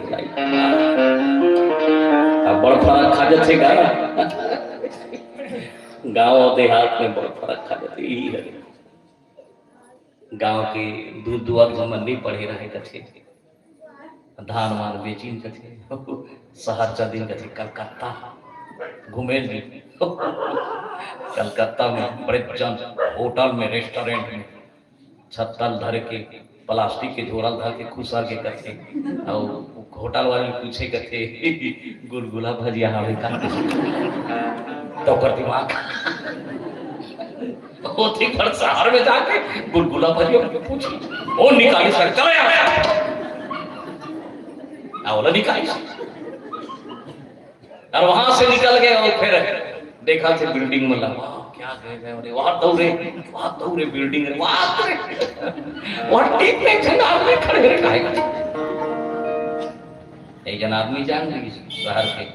अब बड़ फर्क खा जाते गाँव देहात में बड़ फर्क खा जाते। यही है गाँव के दूध दुआर जमन नहीं पढ़े रहे कथे, धान मान बेचीन कथे, शहर चंदीन कथे, कलकत्ता घूमे कलकत्ता में बड़े जन होटल में रेस्टोरेंट में छत्तल धर के प्लास्टिक के झोरा धर के खुसर के कथे, और होटल वाले पूछे कथे गुलगुला भजिया हवे का तो कर दिमाग होती घर शहर में जाके गुलगुला भजिया पूछी वो निकाली सर चले आवला निकाली और वहां से निकल गए और फिर देखा थे बिल्डिंग में लगा क्या गए वहां दौड़े बिल्डिंग वहां टीप में जनाब में खड़े रहे काहे एक जन आदमी जान ली शहर के,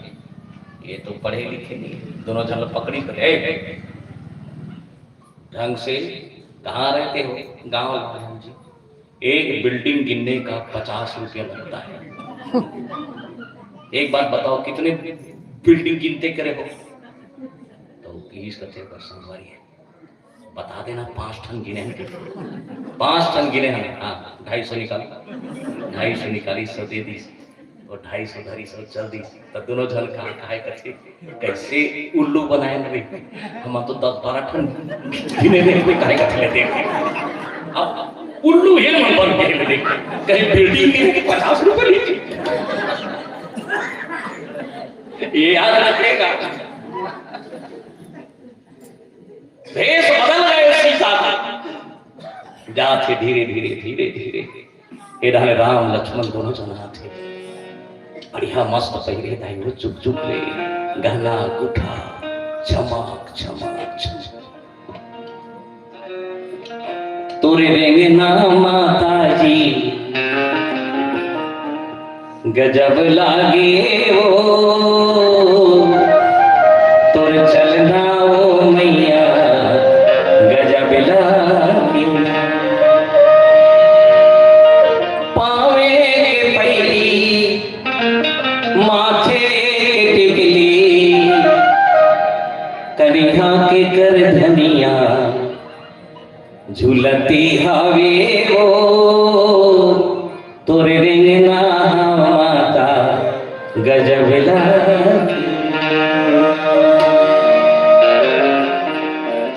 ये तो पढ़े लिखे नहीं, दोनों जन पकड़ी करे ढंग से कहाँ रहते हो, गाँव जी एक बिल्डिंग गिनने का 50 रुपया लगता है। एक बात बताओ, कितने बिल्डिंग गिनते करे हो? तो 20 कच्चे पर संगवारी है, बता देना 5 टन गिने हैं, 5 टन गिने हैं। हाँ 250 निकाली, 250 निकाली, 100 दे दी और 250 धरी 100 चल दी। तो दोनों जन कहा खाए कच्चे कैसे उल्लू बनाए रे, हम तो 10-12 टन गिने नहीं खाए कच्चे लेते। अब उल्लू ये मन बन गए देख, कहीं बिल्डिंग गिने के 50 रुपए लीजिए, ये याद रखेगा। भेष बदल गए सीता का, जाते धीरे धीरे धीरे धीरे इधर राम लक्ष्मण दोनों जना थे, बढ़िया मस्त पहरे दाई वो चुप चुप ले गहना गुठा चमक चमक चमक। तोरे रेंगना माता जी गजब लागे वो, तोर चलना ओ मैया गजब लागे। पावे के पैरी माथे टिकली, करिहा के कर धनिया झूलती हवे वो, तोरे रेंगना माता गजब लागे।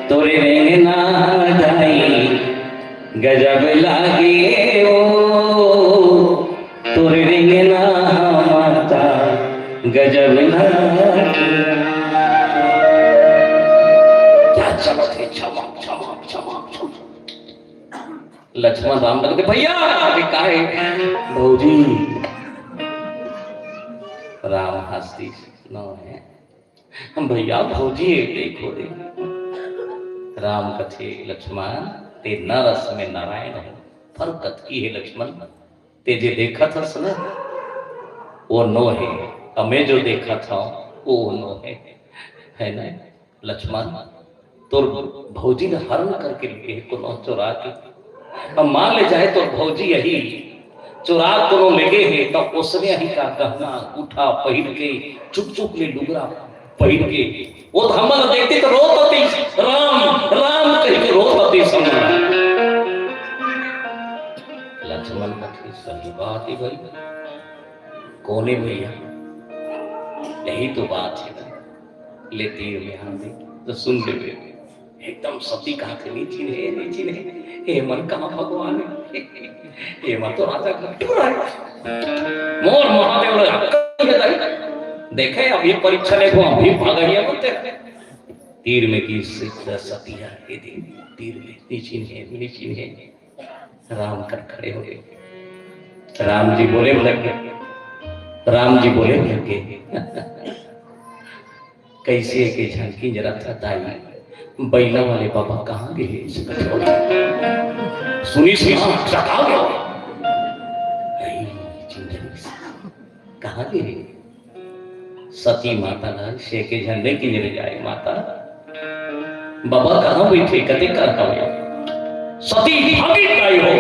तोरे रेंगना ढाई गजब लागे ओ, तोरे रेंगना माता गजब लागे। क्या चमक है, चमक चमक चमक चमक। लक्ष्मण राम लगते भैया काहे भौजी, राम हंसती न है हम भैया भौजी देखो रे। राम कथे लक्ष्मण ते नरस में नारायण है, फर्क की है लक्ष्मण, ते जे देखा था सुना वो नो है, हमें जो देखा था वो नो है ना लक्ष्मण। तो भौजी ने हरण करके लिए को चुरा के, हम मान ले जाए तो भौजी यही चुरा को लेगे है, तो उसने ही का गहना उठा पहन के चुप चुप ले लुगरा पहन के वो हमल देखते तो रोत होती, राम राम कह के रोत होती समझ। लक्ष्मण कथी सही बात है भाई, कोने भैया यही तो बात है ना, ले तीर में हाथ दे तो सुन ले एकदम सती कहा थे नीची ने हे मन कहाँ भगवान है, हे मन तो राजा मोर महादेव देखे अब ये परीक्षा देखो अभी भागड़िया बोलते तीर में की सतिया हे देवी तीर में नीची है। राम कर खड़े हो गए, राम जी बोले लगे, राम जी बोले लगे कैसे के झांकी जरा था ताई बैला वाले बाबा कहाँ गए, सुनी कहाँ गए, सती माता लाल शेके झंडे की जरे जाए माता बाबा कहाँ बैठे कदे कर सती भागी गई हो,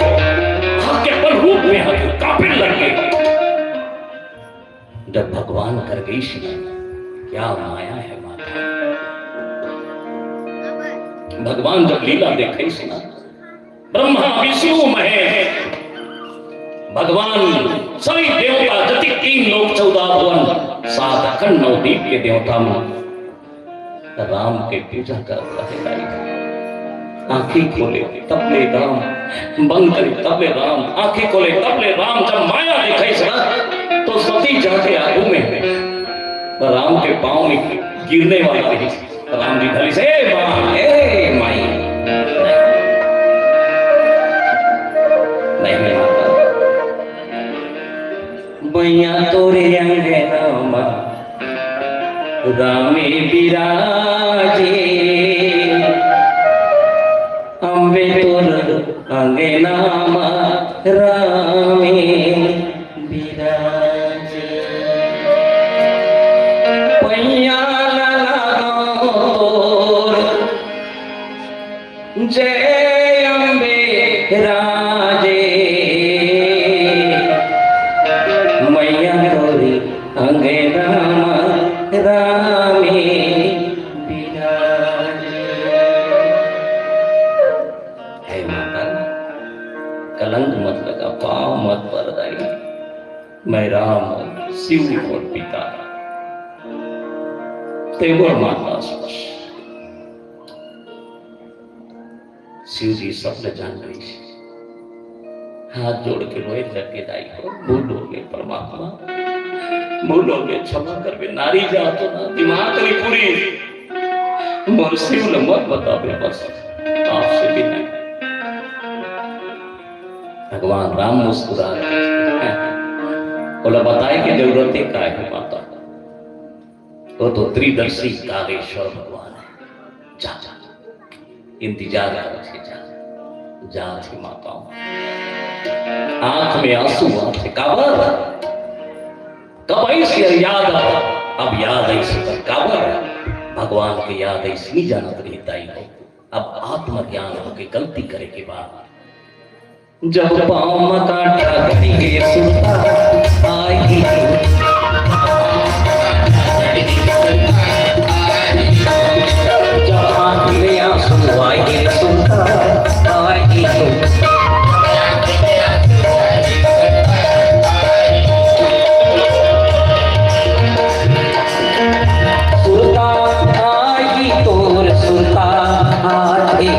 के बल रूप में हम काफिर लग गए। जब भगवान कर गई क्या माया है माता, भगवान जब लीला देखे सुना ब्रह्मा विष्णु महेश भगवान सभी देवता जति 3 लोक 14 भुवन 7 अखंड 9 दीप के देवता में राम के पूजा कर रहे। आंखें खोले तब ले राम, बंद करे तब ले राम, आंखें खोले तब ले राम। जब माया दिखाई सना तो सती जाके आगू में राम के पांव में गिरने वाला रही। राम जी धली से माई नहीं आता भैया तोरे अंगना रामे बिराजे, अम्बे तोर अंगना रामे बिराजे। पैया जय अम्बे राजे रामे विराज। हे माता, कलंक मत लगा, पाँव मत बरदाई। मैं राम शिव और पिता तेवर माता स्पर्श। शिव जी सबने जान रही है, हाथ जोड़ के रोए लगे दाई को, भूलोगे परमात्मा, भूलोगे क्षमा करवे, नारी जा तो ना दिमाग करी पूरी मोर शिव ने मत बतावे, बस आपसे भी नहीं। भगवान राम मुस्कुरा रहे, बोला बताए कि जरूरत है क्या है माता, वो तो त्रिदर्शी कालेश्वर भगवान है। जा जा इंतजार कर, जा थी माताओं, आंख में आंसू आते काबर, कब ऐसी याद, अब याद ऐसी पर काबर, भगवान की याद ऐसी जानत रहता ही हो। अब आत्मज्ञान होके गलती करे के बाद जब पाँव काटा घड़ी सुनता आई, जब आँख में आंसू आए सुनता आई, सुनता आई तोर सुनता आई,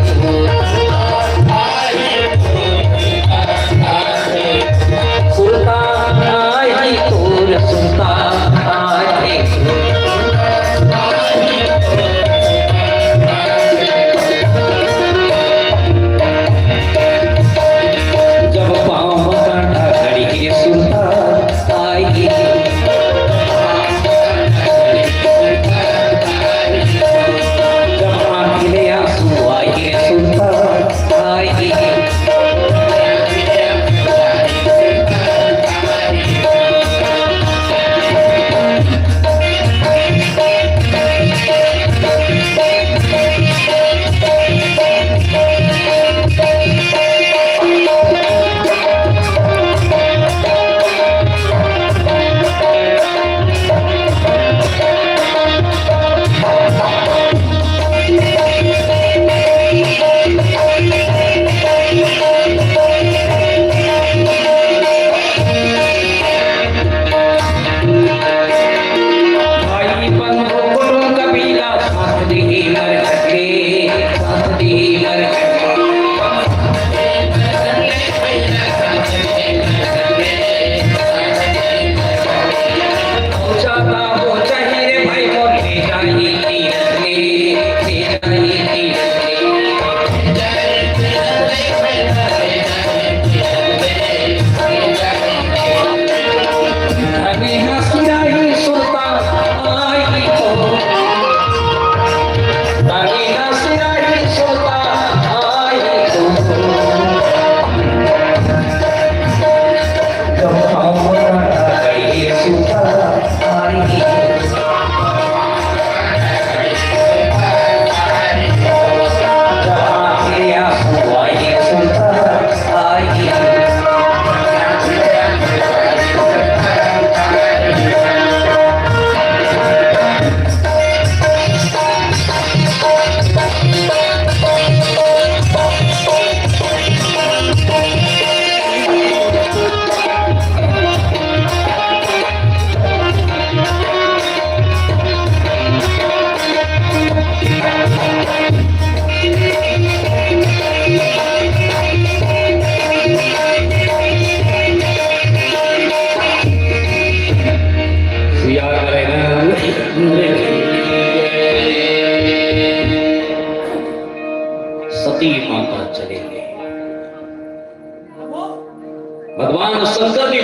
सती माता चले गए। भगवान शंकर ने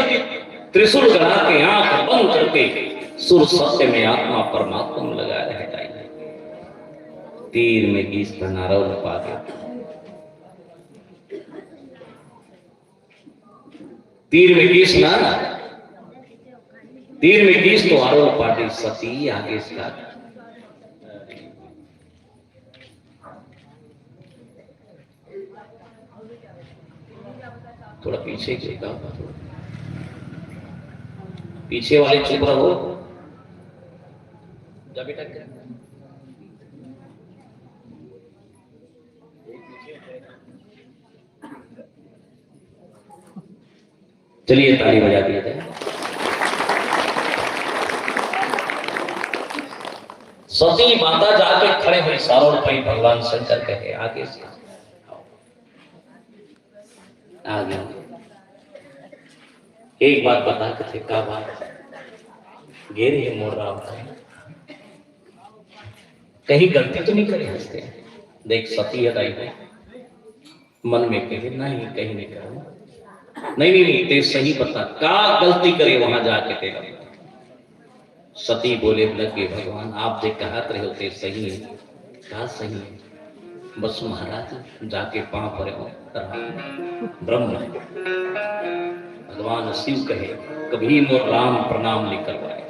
त्रिशूल गड़ा के आंख बंद करके सुर सत्य में आत्मा परमात्मा में लगा रहता है। तीर में गीस का नारा पा गया, तीर में गीस ना, तीर में गीस तो आरोप पाटी सती आगे से थोड़ा पीछे चेका, पीछे वाले चुप रहो। जा बेटा चलिए ताली बजा दिया जाए। सती माता जाके खड़े हुए सारों भाई भगवान शंकर कहे आगे से आ गया। एक बात बता के थे का बात घेरे है मोड़ रहा होता है कहीं गलती तो नहीं करे हंसते देख सती हटाई है मन में कहे नहीं कहीं नहीं करो नहीं ते सही बता का गलती करे वहां जाके तेरा सती बोले लगे भगवान आप जो कहत रहे होते सही है कहा सही है बस महाराज जाके पांव पड़े हो ब्रह्म है भगवान शिव कहे कभी मोर राम प्रणाम नहीं करवाए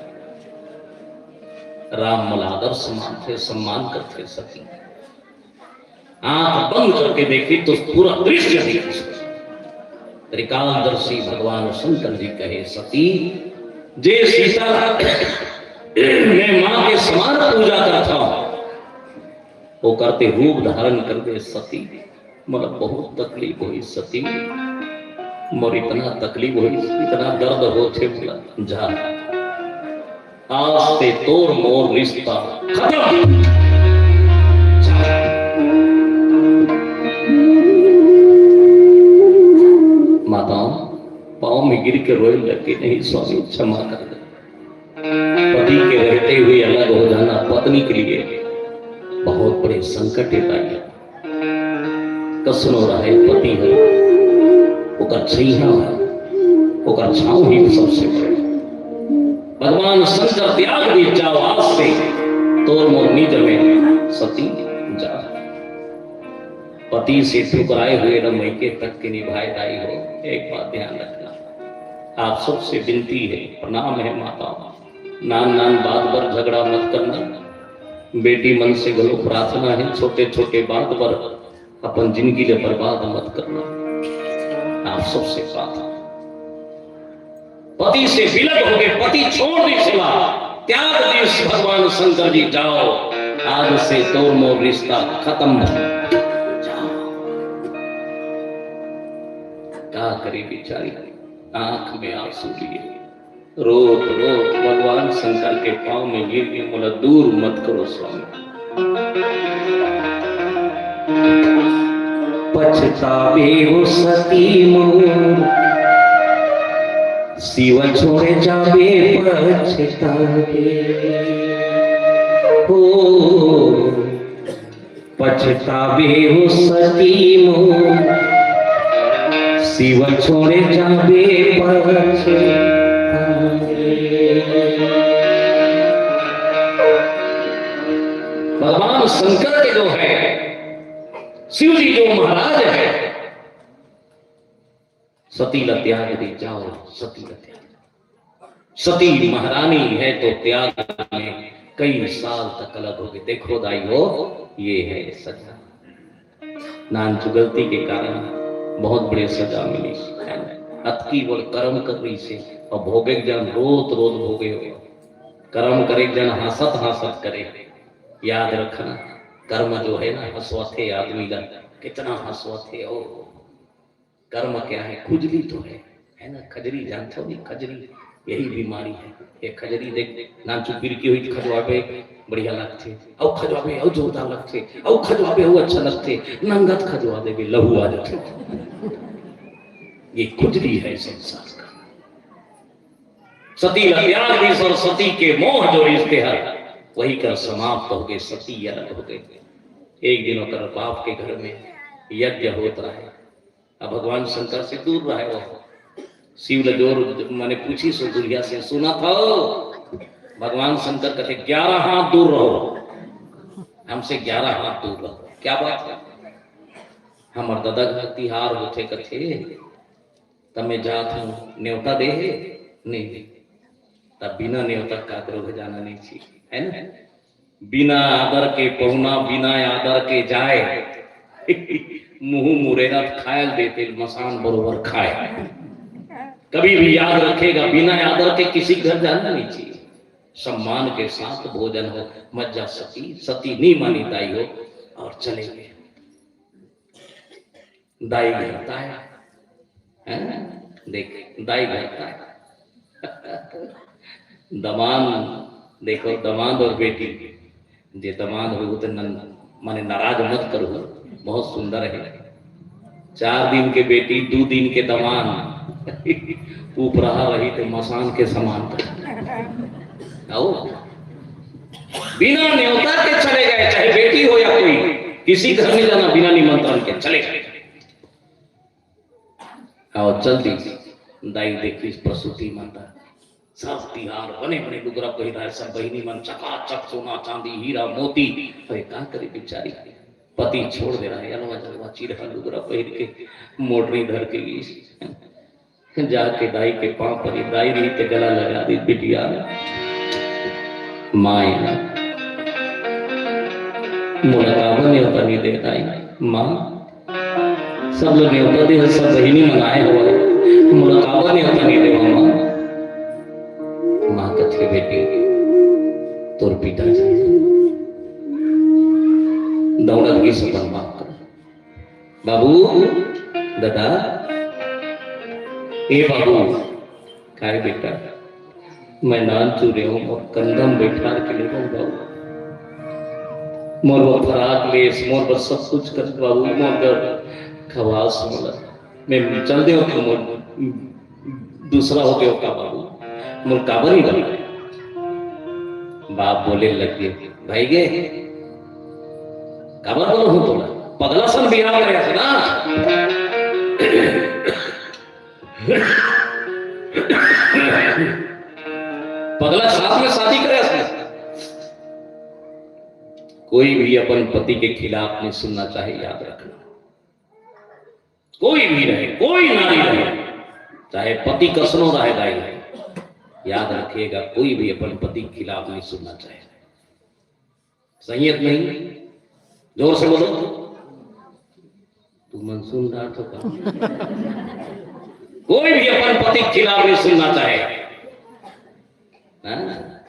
राम मलादर समान थे सम्मान करते सती आंख बंद करके देखी तो पूरा दृश्य दिखा त्रिकालदर्शी भगवान शंकर जी कहे सती जे सीता मैं मां के समान पूजा करता हूं वो करते रूप धारण कर दे सती मतलब बहुत तकलीफ हुई सती मोर इतना तकलीफ हुई इतना दर्द हो थे बोला जा आज से तोर मोर रिश्ता खत्म माताओं पाँव में गिर के रोए लगे नहीं स्वामी क्षमा कर दे पति के रहते हुए अलग हो जाना पत्नी के लिए बहुत बड़े संकट है कसनो रहे पति है ओकर छैया है ओकर छाव ही सबसे बड़े भगवान शंकर त्याग भी जाओ आज से तोर मोर निज में सती जा पति से ठुकराए हुए न मैके तक के निभाए दाई हो एक बात ध्यान रखना आप सबसे विनती है प्रणाम है माता नान नान बात पर झगड़ा मत करना बेटी मन से गलो प्रार्थना है छोटे छोटे बात पर अपन जिंदगी ले बर्बाद मत करना आप सबसे प्रार्थना पति से विलग हो गए पति छोड़ दी सेवा त्याग दी भगवान शंकर जी जाओ आज से तोर मोर रिश्ता खत्म क्या करे बेचारी आंख में आंसू लिए रोत रोत भगवान शंकर के पांव में गिर के बोला दूर मत करो स्वामी पछतावे हो सती मोर शिव छोड़े जावे पछतावे हो पछतावे हो सती मोर शिव छोड़े जावे भगवान शंकर के जो है शिव जी जो महाराज है सती ला त्याग दी जाओ सती ला त्याग सती महारानी है तो त्याग में कई साल तक अलग हो गए देखो दाई हो ये है सजा नान गलती के कारण बहुत बड़े सजा मिली अतकी बोल कर्म कर रही से और भोगे जन रोत रोत भोगे हो कर्म करे जन हंसत हंसत करे याद रखना कर्म जो है ना हंसवाथे आदमी का कितना हंसवाथे ओ कर्म क्या है खुजली तो है ना खजरी जानते हो नहीं खजरी यही बीमारी है ये खजरी देख नाम चुपीर की हुई खजवाबे बढ़िया लगते औ खजवाबे औ जोरदार लगते औ खजवाबे हो अच्छा लगते नंगत खजवा देवे लहू आ जाते ये खुजली है संसार का सती त्याग दी सरस्वती के मोह जो रिश्ते है वही कर समाप्त हो गए सती अलग हो गए एक दिन होकर बाप के घर में यज्ञ होता है अब भगवान शंकर से दूर रहे वो शिव जोर मैंने पूछी सो दुनिया से सुना था भगवान शंकर कहते 11 हाथ दूर रहो हमसे 11 हाथ दूर रहो क्या बात है हमार दादा घर तिहार होते कथे तमे जात हूँ न्योता दे नहीं तब बिना न्योता का करो जाना नहीं चाहिए है ना बिना आदर के पहुना बिना आदर के जाए मुंह मुरेना खायल देते मसान बरोबर खाए कभी भी याद रखेगा बिना आदर के किसी घर जाना नहीं चाहिए सम्मान के साथ भोजन हो, मज्जा सती सती नहीं मानी दाई हो, और चले गए। दाई घरता है, देख दाई घरता है। दमान देखो, दमाद और बेटी, जे दमाद हो तो माने नाराज मत करो, बहुत सुंदर है। 4 दिन के बेटी 2 दिन के दमान, ऊपरा रही तो मसान के समान आओ। बिना न्योता के चले गए, चाहे बेटी हो या कोई, किसी घर में जाना बिना निमंत्रण के चले गए। आओ जल्दी दाई देखी प्रसूति माता, सब तिहार बने बने लुगरा पहिरा, सब बहिनी मन चकाचक सोना चांदी हीरा मोती। अरे क्या करे बेचारी, पति छोड़ दे रहा है, अलवा जलवा चिरहा लुगरा पहिर के मोटरी धर के जाके दाई के पांव पर, दाई रही ते गला लगा दी बिटिया माए मुलाकात न्योता नहीं दे दाई माँ, सब लोग न्योता दे, सब बहिनी मनाए हुआ है, मुलाकात न्योता नहीं दे माँ। माँ कथे बेटी तोर पिता जी दौलत की सपन बात कर, बाबू दादा ए बाबू काय बेटा, मैं नान चूरे हूं और कंधम बैठा के ले बाबू, मोर वो फराक लेस मोर बस सब कुछ कर बाबू, मोर कर खवास मोला मैं चल दे हो, मोर दूसरा हो गया का बाबू, मोर काबर ही बन। बाप बोले लगे भाई गे काबर बोलो हूं तोला, पगला सन बिहार करे ना। पगला साथ में शादी करे असली। कोई भी अपन पति के खिलाफ नहीं सुनना चाहे, याद रखना। कोई भी रहे, कोई नारी रहे, चाहे पति कसनो रहेगा, याद रखिएगा कोई भी अपन पति के खिलाफ नहीं सुनना चाहे। संयत नहीं, जोर से बोलो। तू मन सुन रहा तो कोई भी अपन पति के खिलाफ नहीं सुनना चाहे।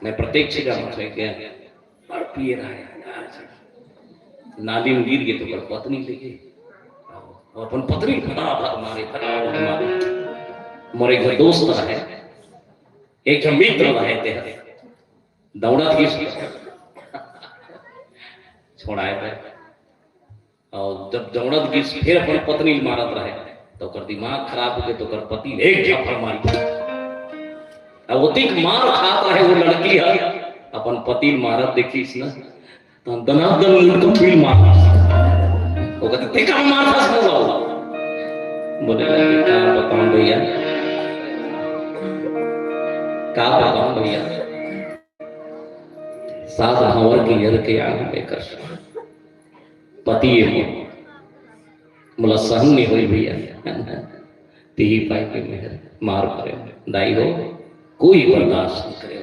मैं प्रत्यक्ष जाना चाहिए, पर पिए रहा है नाली में गिर गए तो कर पत्नी लेके अपन पत्नी फटाफट मारे, फटाफट मारे। मोरे घर दोस्त है, एक मित्र रहे थे, दौड़ा की छोड़ाए थे, और जब दौड़त की फिर अपन पत्नी मारत रहे तो कर दिमाग खराब हो गए, तो कर पति एक झपड़ मारी। अब वो तिक मार खाता है वो लड़की है, अपन पति मारत देखीस ना तो दनादन उनको फील मार, वो कहते टिका मारता सब होगा। बोले लगे क्या बताऊं भैया, क्या बताऊं भैया, सात हवर की यर के आग लेकर पति मुला सहन नहीं हुई भैया, ती पाई के मेहर मार करे दाई हो, कोई बर्दाश्त नहीं करे,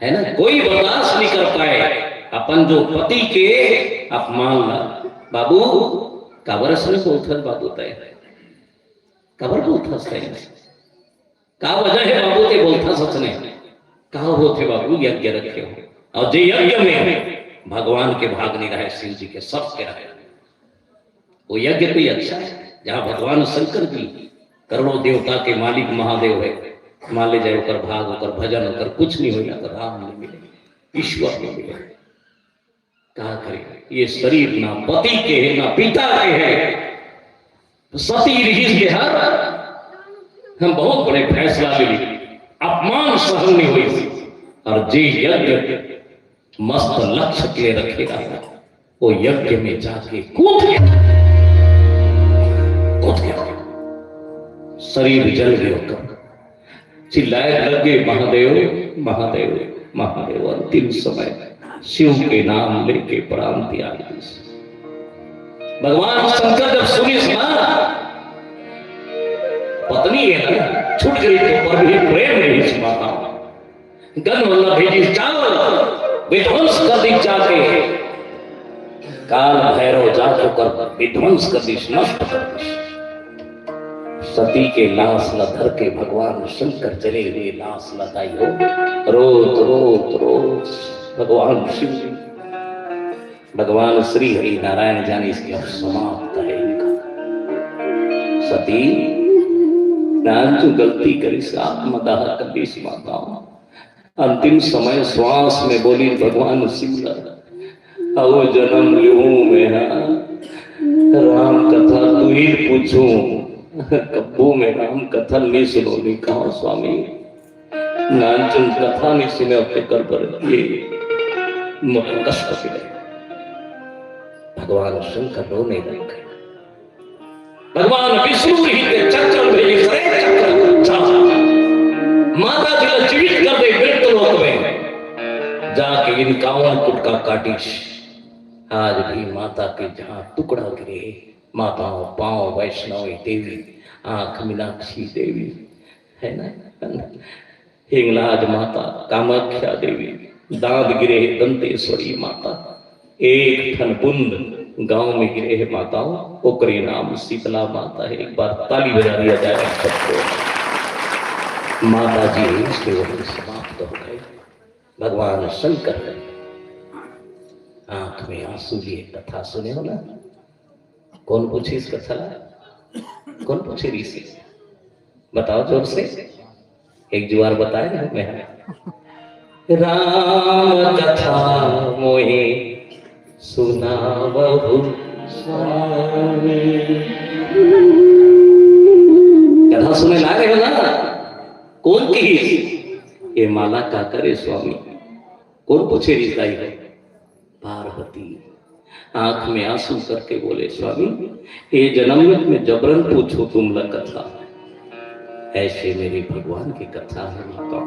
है ना, कोई बर्दाश्त नहीं कर पाए अपन जो पति के अपमान ला। बाबू काबर से बोलता बाबू तय काबर बोलता का वजह है बाबू के बोलता सच ने कहा होते बाबू यज्ञ रखे हो, और जे यज्ञ में भगवान के भाग नहीं रहे, शिव जी के सब के रहे, वो यज्ञ कोई अच्छा है जहां भगवान शंकर जी करोड़ों देवता के मालिक महादेव है, मान ले जाए होकर भाग होकर भजन होकर कुछ नहीं होगा तो राम नहीं मिले, ईश्वर नहीं मिले। कहा करे ये शरीर ना पति के है ना पिता के है, तो सती रही के हर हम बहुत बड़े फैसला ले लिए, अपमान सहन नहीं हुई, और जे यज्ञ मस्त लक्ष्य के लिए रखेगा वो यज्ञ में जाके कूद गया, शरीर जल गया, चिल्लाए लगे महादेव महादेव महादेव। अंतिम समय शिव के नाम लेके प्राण त्याग। भगवान शंकर जब सुनी सुना पत्नी है ना छूट गई तो पर भी प्रेम नहीं सुनाता, गन वल्लभ भेजी चाल विध्वंस कर दी जाके, काल भैरव जाके कर विध्वंस कर दी, नष्ट कर दी। सती के लाश न धर के भगवान शंकर चले हुए लाश लताई हो, रोत रोत रोत भगवान शिव, भगवान श्री हरि नारायण जाने इसके अब समाप्त है इनका। सती नान तू गलती करी आत्मदाह कबीस माताओं, अंतिम समय श्वास में बोली भगवान शिव आओ जन्म लूं मैं राम कथा तू ही पूछूं, कब्बू में राम कथा नहीं सुनो नहीं कहा स्वामी, नानचन कथा नहीं सुने अपने कर पर ये कष्ट मिले। भगवान शंकर रोने लग गए, भगवान विष्णु ही के चक्र भेजे माता जी जीवित कर दे मृत्यु लोक में जाके इन कावन कुटका काटिश। आज भी माता के जहां टुकड़ा गिरे, माताओं पांव वैष्णवी देवी, आंख मीनाक्षी देवी है ना, हिंगलाज माता, कामाख्या देवी, दांत गिरे दंतेश्वरी माता, एक ठन बुंद गांव में गिरे है माताओं, ओकरे नाम शीतला माता है। एक बार ताली बजा दिया जाए सबको। माता जी इसके वही समाप्त हो गए। भगवान शंकर आंख में आंसू लिए कथा सुने हो ना। कौन पूछे इस कथा, कौन पूछे ऋषि, बताओ जोर से एक जुआर बताए ना। मैं राम कथा मोहे सुनावहु स्वामी, कथा सुने ला रहे हो ना। कौन की ये माला का करे स्वामी, कौन पूछे ऋषि है। पार्वती आंख में आंसू करके बोले स्वामी ये जन्म में जबरन पूछो तुम ल कथा, ऐसे मेरे भगवान की कथा है माता।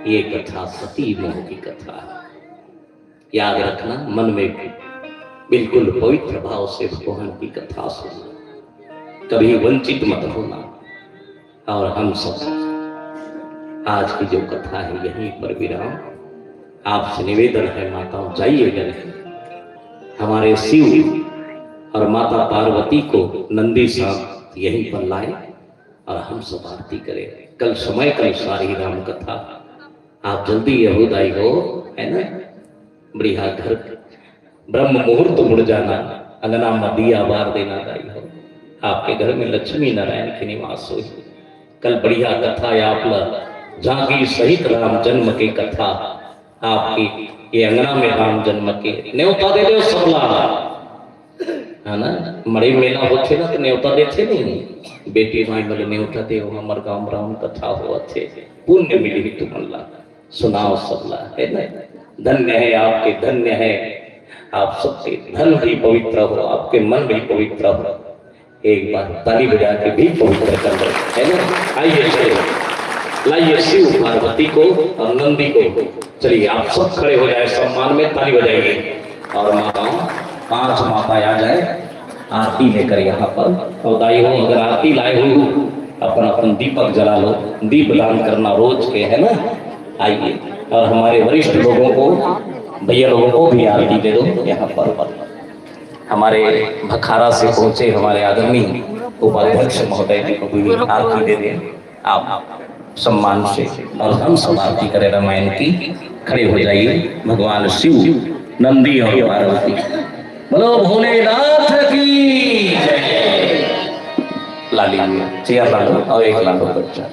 ये कथा सती मोह की कथा है, याद रखना। मन में बिल्कुल पवित्र भाव से भगवान की कथा सुनना, कभी वंचित मत होना। और हम सब आज की जो कथा है यहीं पर विराम। आपसे निवेदन है माताओं जाइएगा, हमारे शिव और माता पार्वती को नंदी साहब यहीं पर लाए और हम सब आरती करें। कल समय का सारी राम कथा, आप जल्दी यहूदाई हो है ना, बढ़िया घर ब्रह्म मुहूर्त मुड़ जाना, अंगना में दिया बार देना दाई हो, आपके घर में लक्ष्मी नारायण के निवास हो। कल बढ़िया कथा आप झांकी सहित राम जन्म की कथा आपकी ये अंगना में राम जन्म के न्योता दे दो सबला है ना। मरे मेला होते ना तो न्योता देते नहीं, बेटी माई बोले न्योता दे हमार गांव राम कथा हो अच्छे पुण्य मिली तुम्हारा सुनाओ सबला है ना। धन्य है आपके, धन्य है आप सबके, धन भी पवित्र हो, आपके मन भी पवित्र हो। एक बार ताली बजा के भी पवित्र कर दो है ना। आइए चलिए लाइए शिव पार्वती को और नंदी को, चलिए आप सब खड़े हो जाए, सम्मान में ताली बजाइए। और माताओं 5 माता आ जाए आरती लेकर यहाँ पर। और दाई हो अगर आरती लाए हो अपन अपन दीपक जला लो, दीप दान करना रोज के है ना। आइए और हमारे वरिष्ठ लोगों को, भैया लोगों को भी आरती दे दो यहाँ पर। हमारे भखारा से पहुंचे हमारे आदरणीय उपाध्यक्ष महोदय जी को भी आरती दे दें आप सम्मान से। और हम सब आरती करें रामायण की। खड़े हो जाइए। भगवान शिव, नंदी और पार्वती, बोलो भोलेनाथ की जय। लाली चेयर ला लो और एक ला लो बच्चा।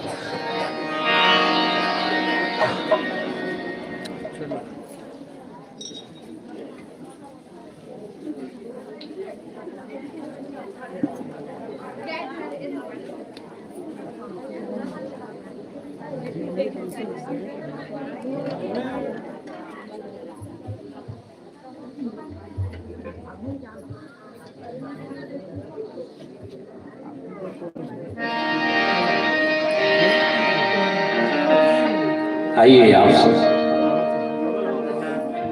आइए आप सब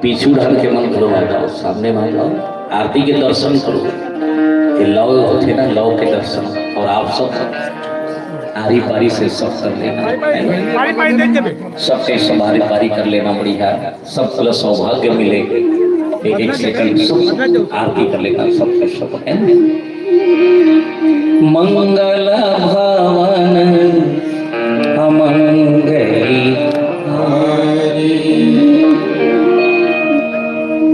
पीछू ढल के मन करो, आ जाओ सामने आ जाओ, आरती के दर्शन करो। ये लौ होते ना, लौ के दर्शन। और आप सब आरी पारी से सब कर लेना, सबके सवारी पारी कर लेना बढ़िया, सब सौभाग्य मिले। एक सेकंड सब आरती कर लेना सबके सब है। मंगल भवन अमंगली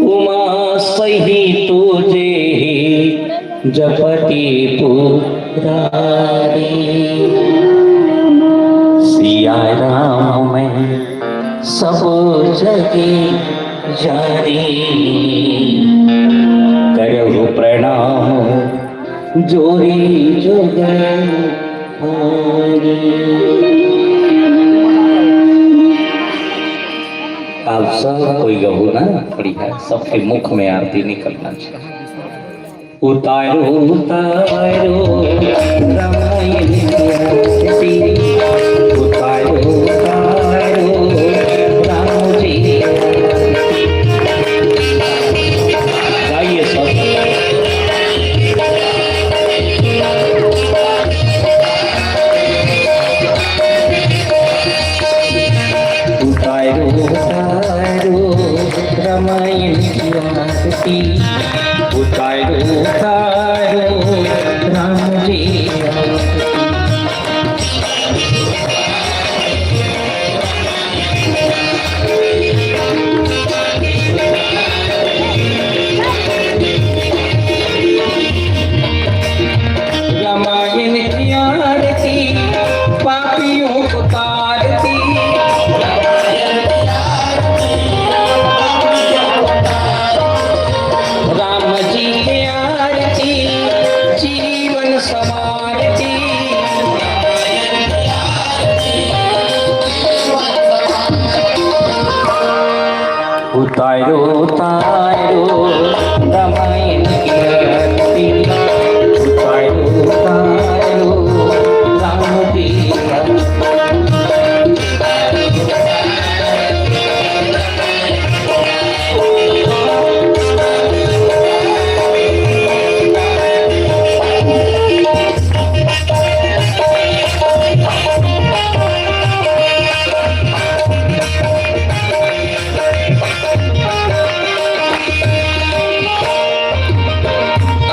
उमा सही तुझे जपति पुरारी। सिया राम में सब जगे जारी करहु प्रणाम जोरी जोगन आप सब कोई गहू ना पड़ी है, सबके मुख में आरती निकलना चाहिए। उतारो उतारो रामायण की आरती, उतारो उतारो राम जी की आरती। गाइए सब। उतारो उतारो रामायण की आरती, उतारो उतारो राम जी की आरती। रामायण की आरती पापियों को तारती, राम जी की आरती जीवन संवारती। उतारो उतारो रामायण की आरती, उतारो उतारो राम जी की आरती।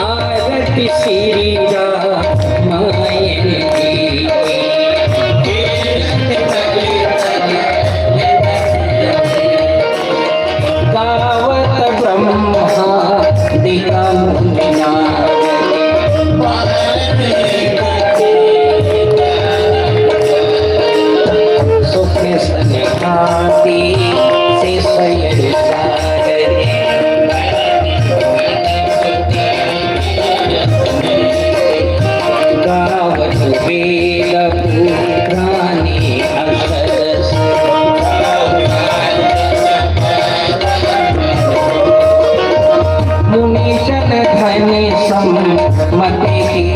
आरती श्री रामायण की, गावत ब्रह्मा दिका मुनिना, सुख सन्निधाती से शयन सागरे, गावत वेद पुराणी अक्षरश, मुनिजन धन सम्मति की,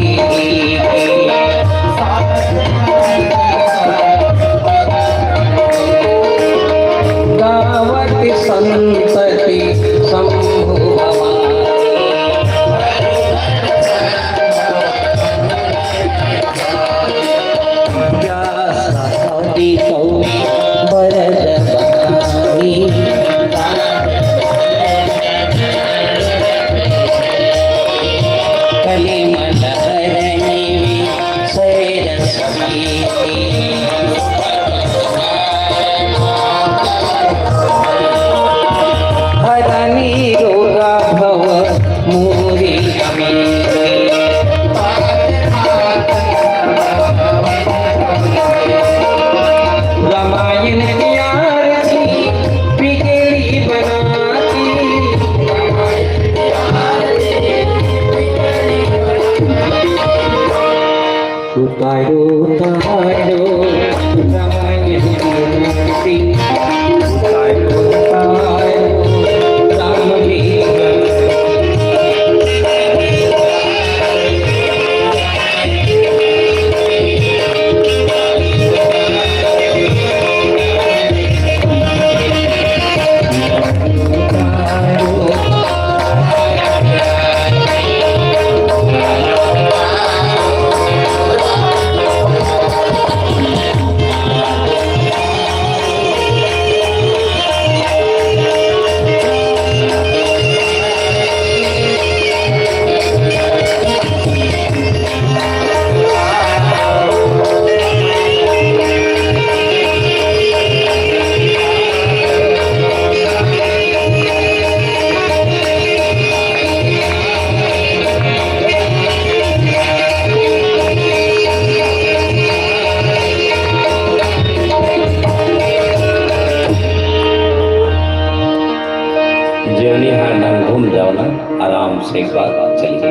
जाओ ना, आराम से एक बार चलिए।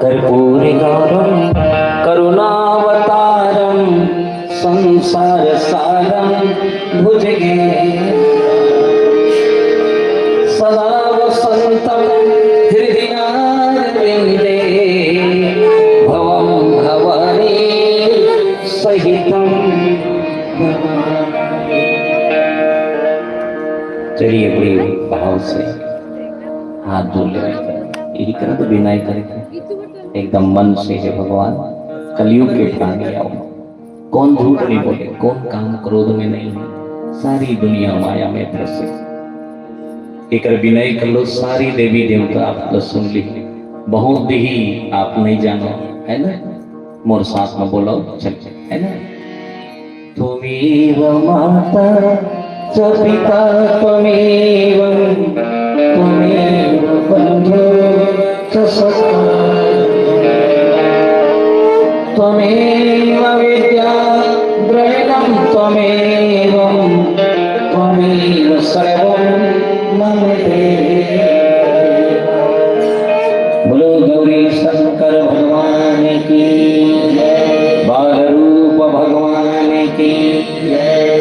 कर्पूर गौरम करुणावतारम संसार सारम भुजगे सदा वसंतम हृदयारविंदे भवम भवानी सहितम। चलिए बड़े भाव से हाथ जोड़ ले, यही करें तो विनय करें एकदम मन से है भगवान कलयुग के प्राणी आओ। कौन झूठ नहीं बोले, कौन काम क्रोध में नहीं है, सारी दुनिया माया में फंसे। एक विनय कर लो, सारी देवी देवता आप तो सुन ली, बहुत ही आप नहीं जानो है ना, मोर साथ में बोलो चल है ना। तुमेव माता च पिता त्वमेव बंधु च सखा त्वमेव विद्या द्रविणं त्वमेव सर्वं मम देहि। बोलो गौरी शंकर भगवान की, बाल रूप भगवान की,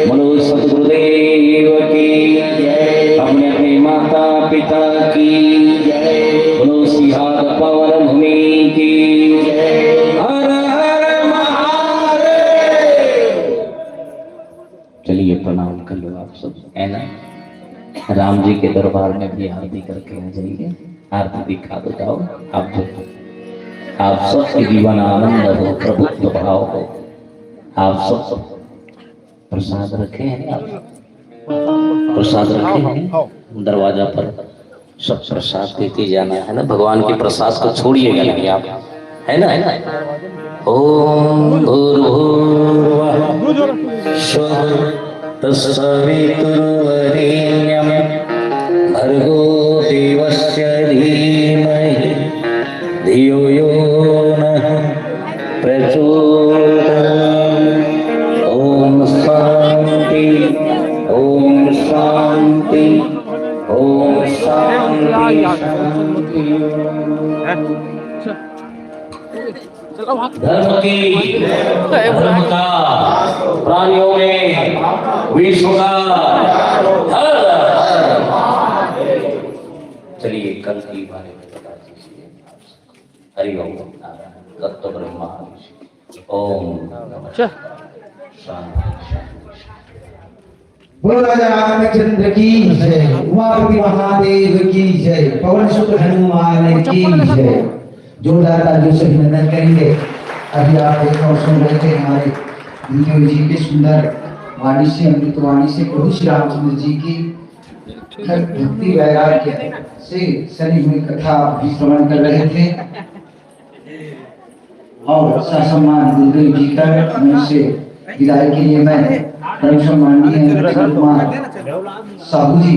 बोलो सद्गुरुदेव की, अपने अपने माता पिता की, बोलो सिहाद पवन भूमि की। चलिए प्रणाम कर लो आप सब है ना। राम जी के दरबार में भी आरती करके आ जाइए, आरती दिखा दो जाओ। आप सबके जीवन आनंद हो, प्रभुत्व भाव हो। आप सब प्रसाद रखे हैं, आप प्रसाद रखे हैं दरवाजा पर, सब प्रसाद देते जाना है ना। भगवान के प्रसाद को छोड़िएगा नहीं आप है ना, है ना। ओम भूर्भुवः स्वः तत्सवितुर्वरेण्यं भर्गो देवस्य धीमहि धियो यो नः प्रचोदयात्। ओम शांति ओम शांति ओम शांति। धर्म की धर्म का प्राणियों में विश्व का हर। चलिए कल की बारे में बता दीजिए। हरि ओम नारायण तत्व ब्रह्मा ओम बोलो राजा रामचंद्र की जय, उमापति महादेव की जय, पवन सुत हनुमान की जय। जोरदार तालियों से अभिनंदन करेंगे। अभी आप देख और सुन रहे थे हमारे वीडियो जी के सुंदर वाणी से, अमृत वाणी से प्रभु श्री रामचंद्र जी की भक्ति वैराग्य से सनी हुई कथा भी श्रवण कर रहे थे। और ससम्मान गुरुदेव जी का उनसे विदाई के लिए मैं परम सम्माननीय साहू जी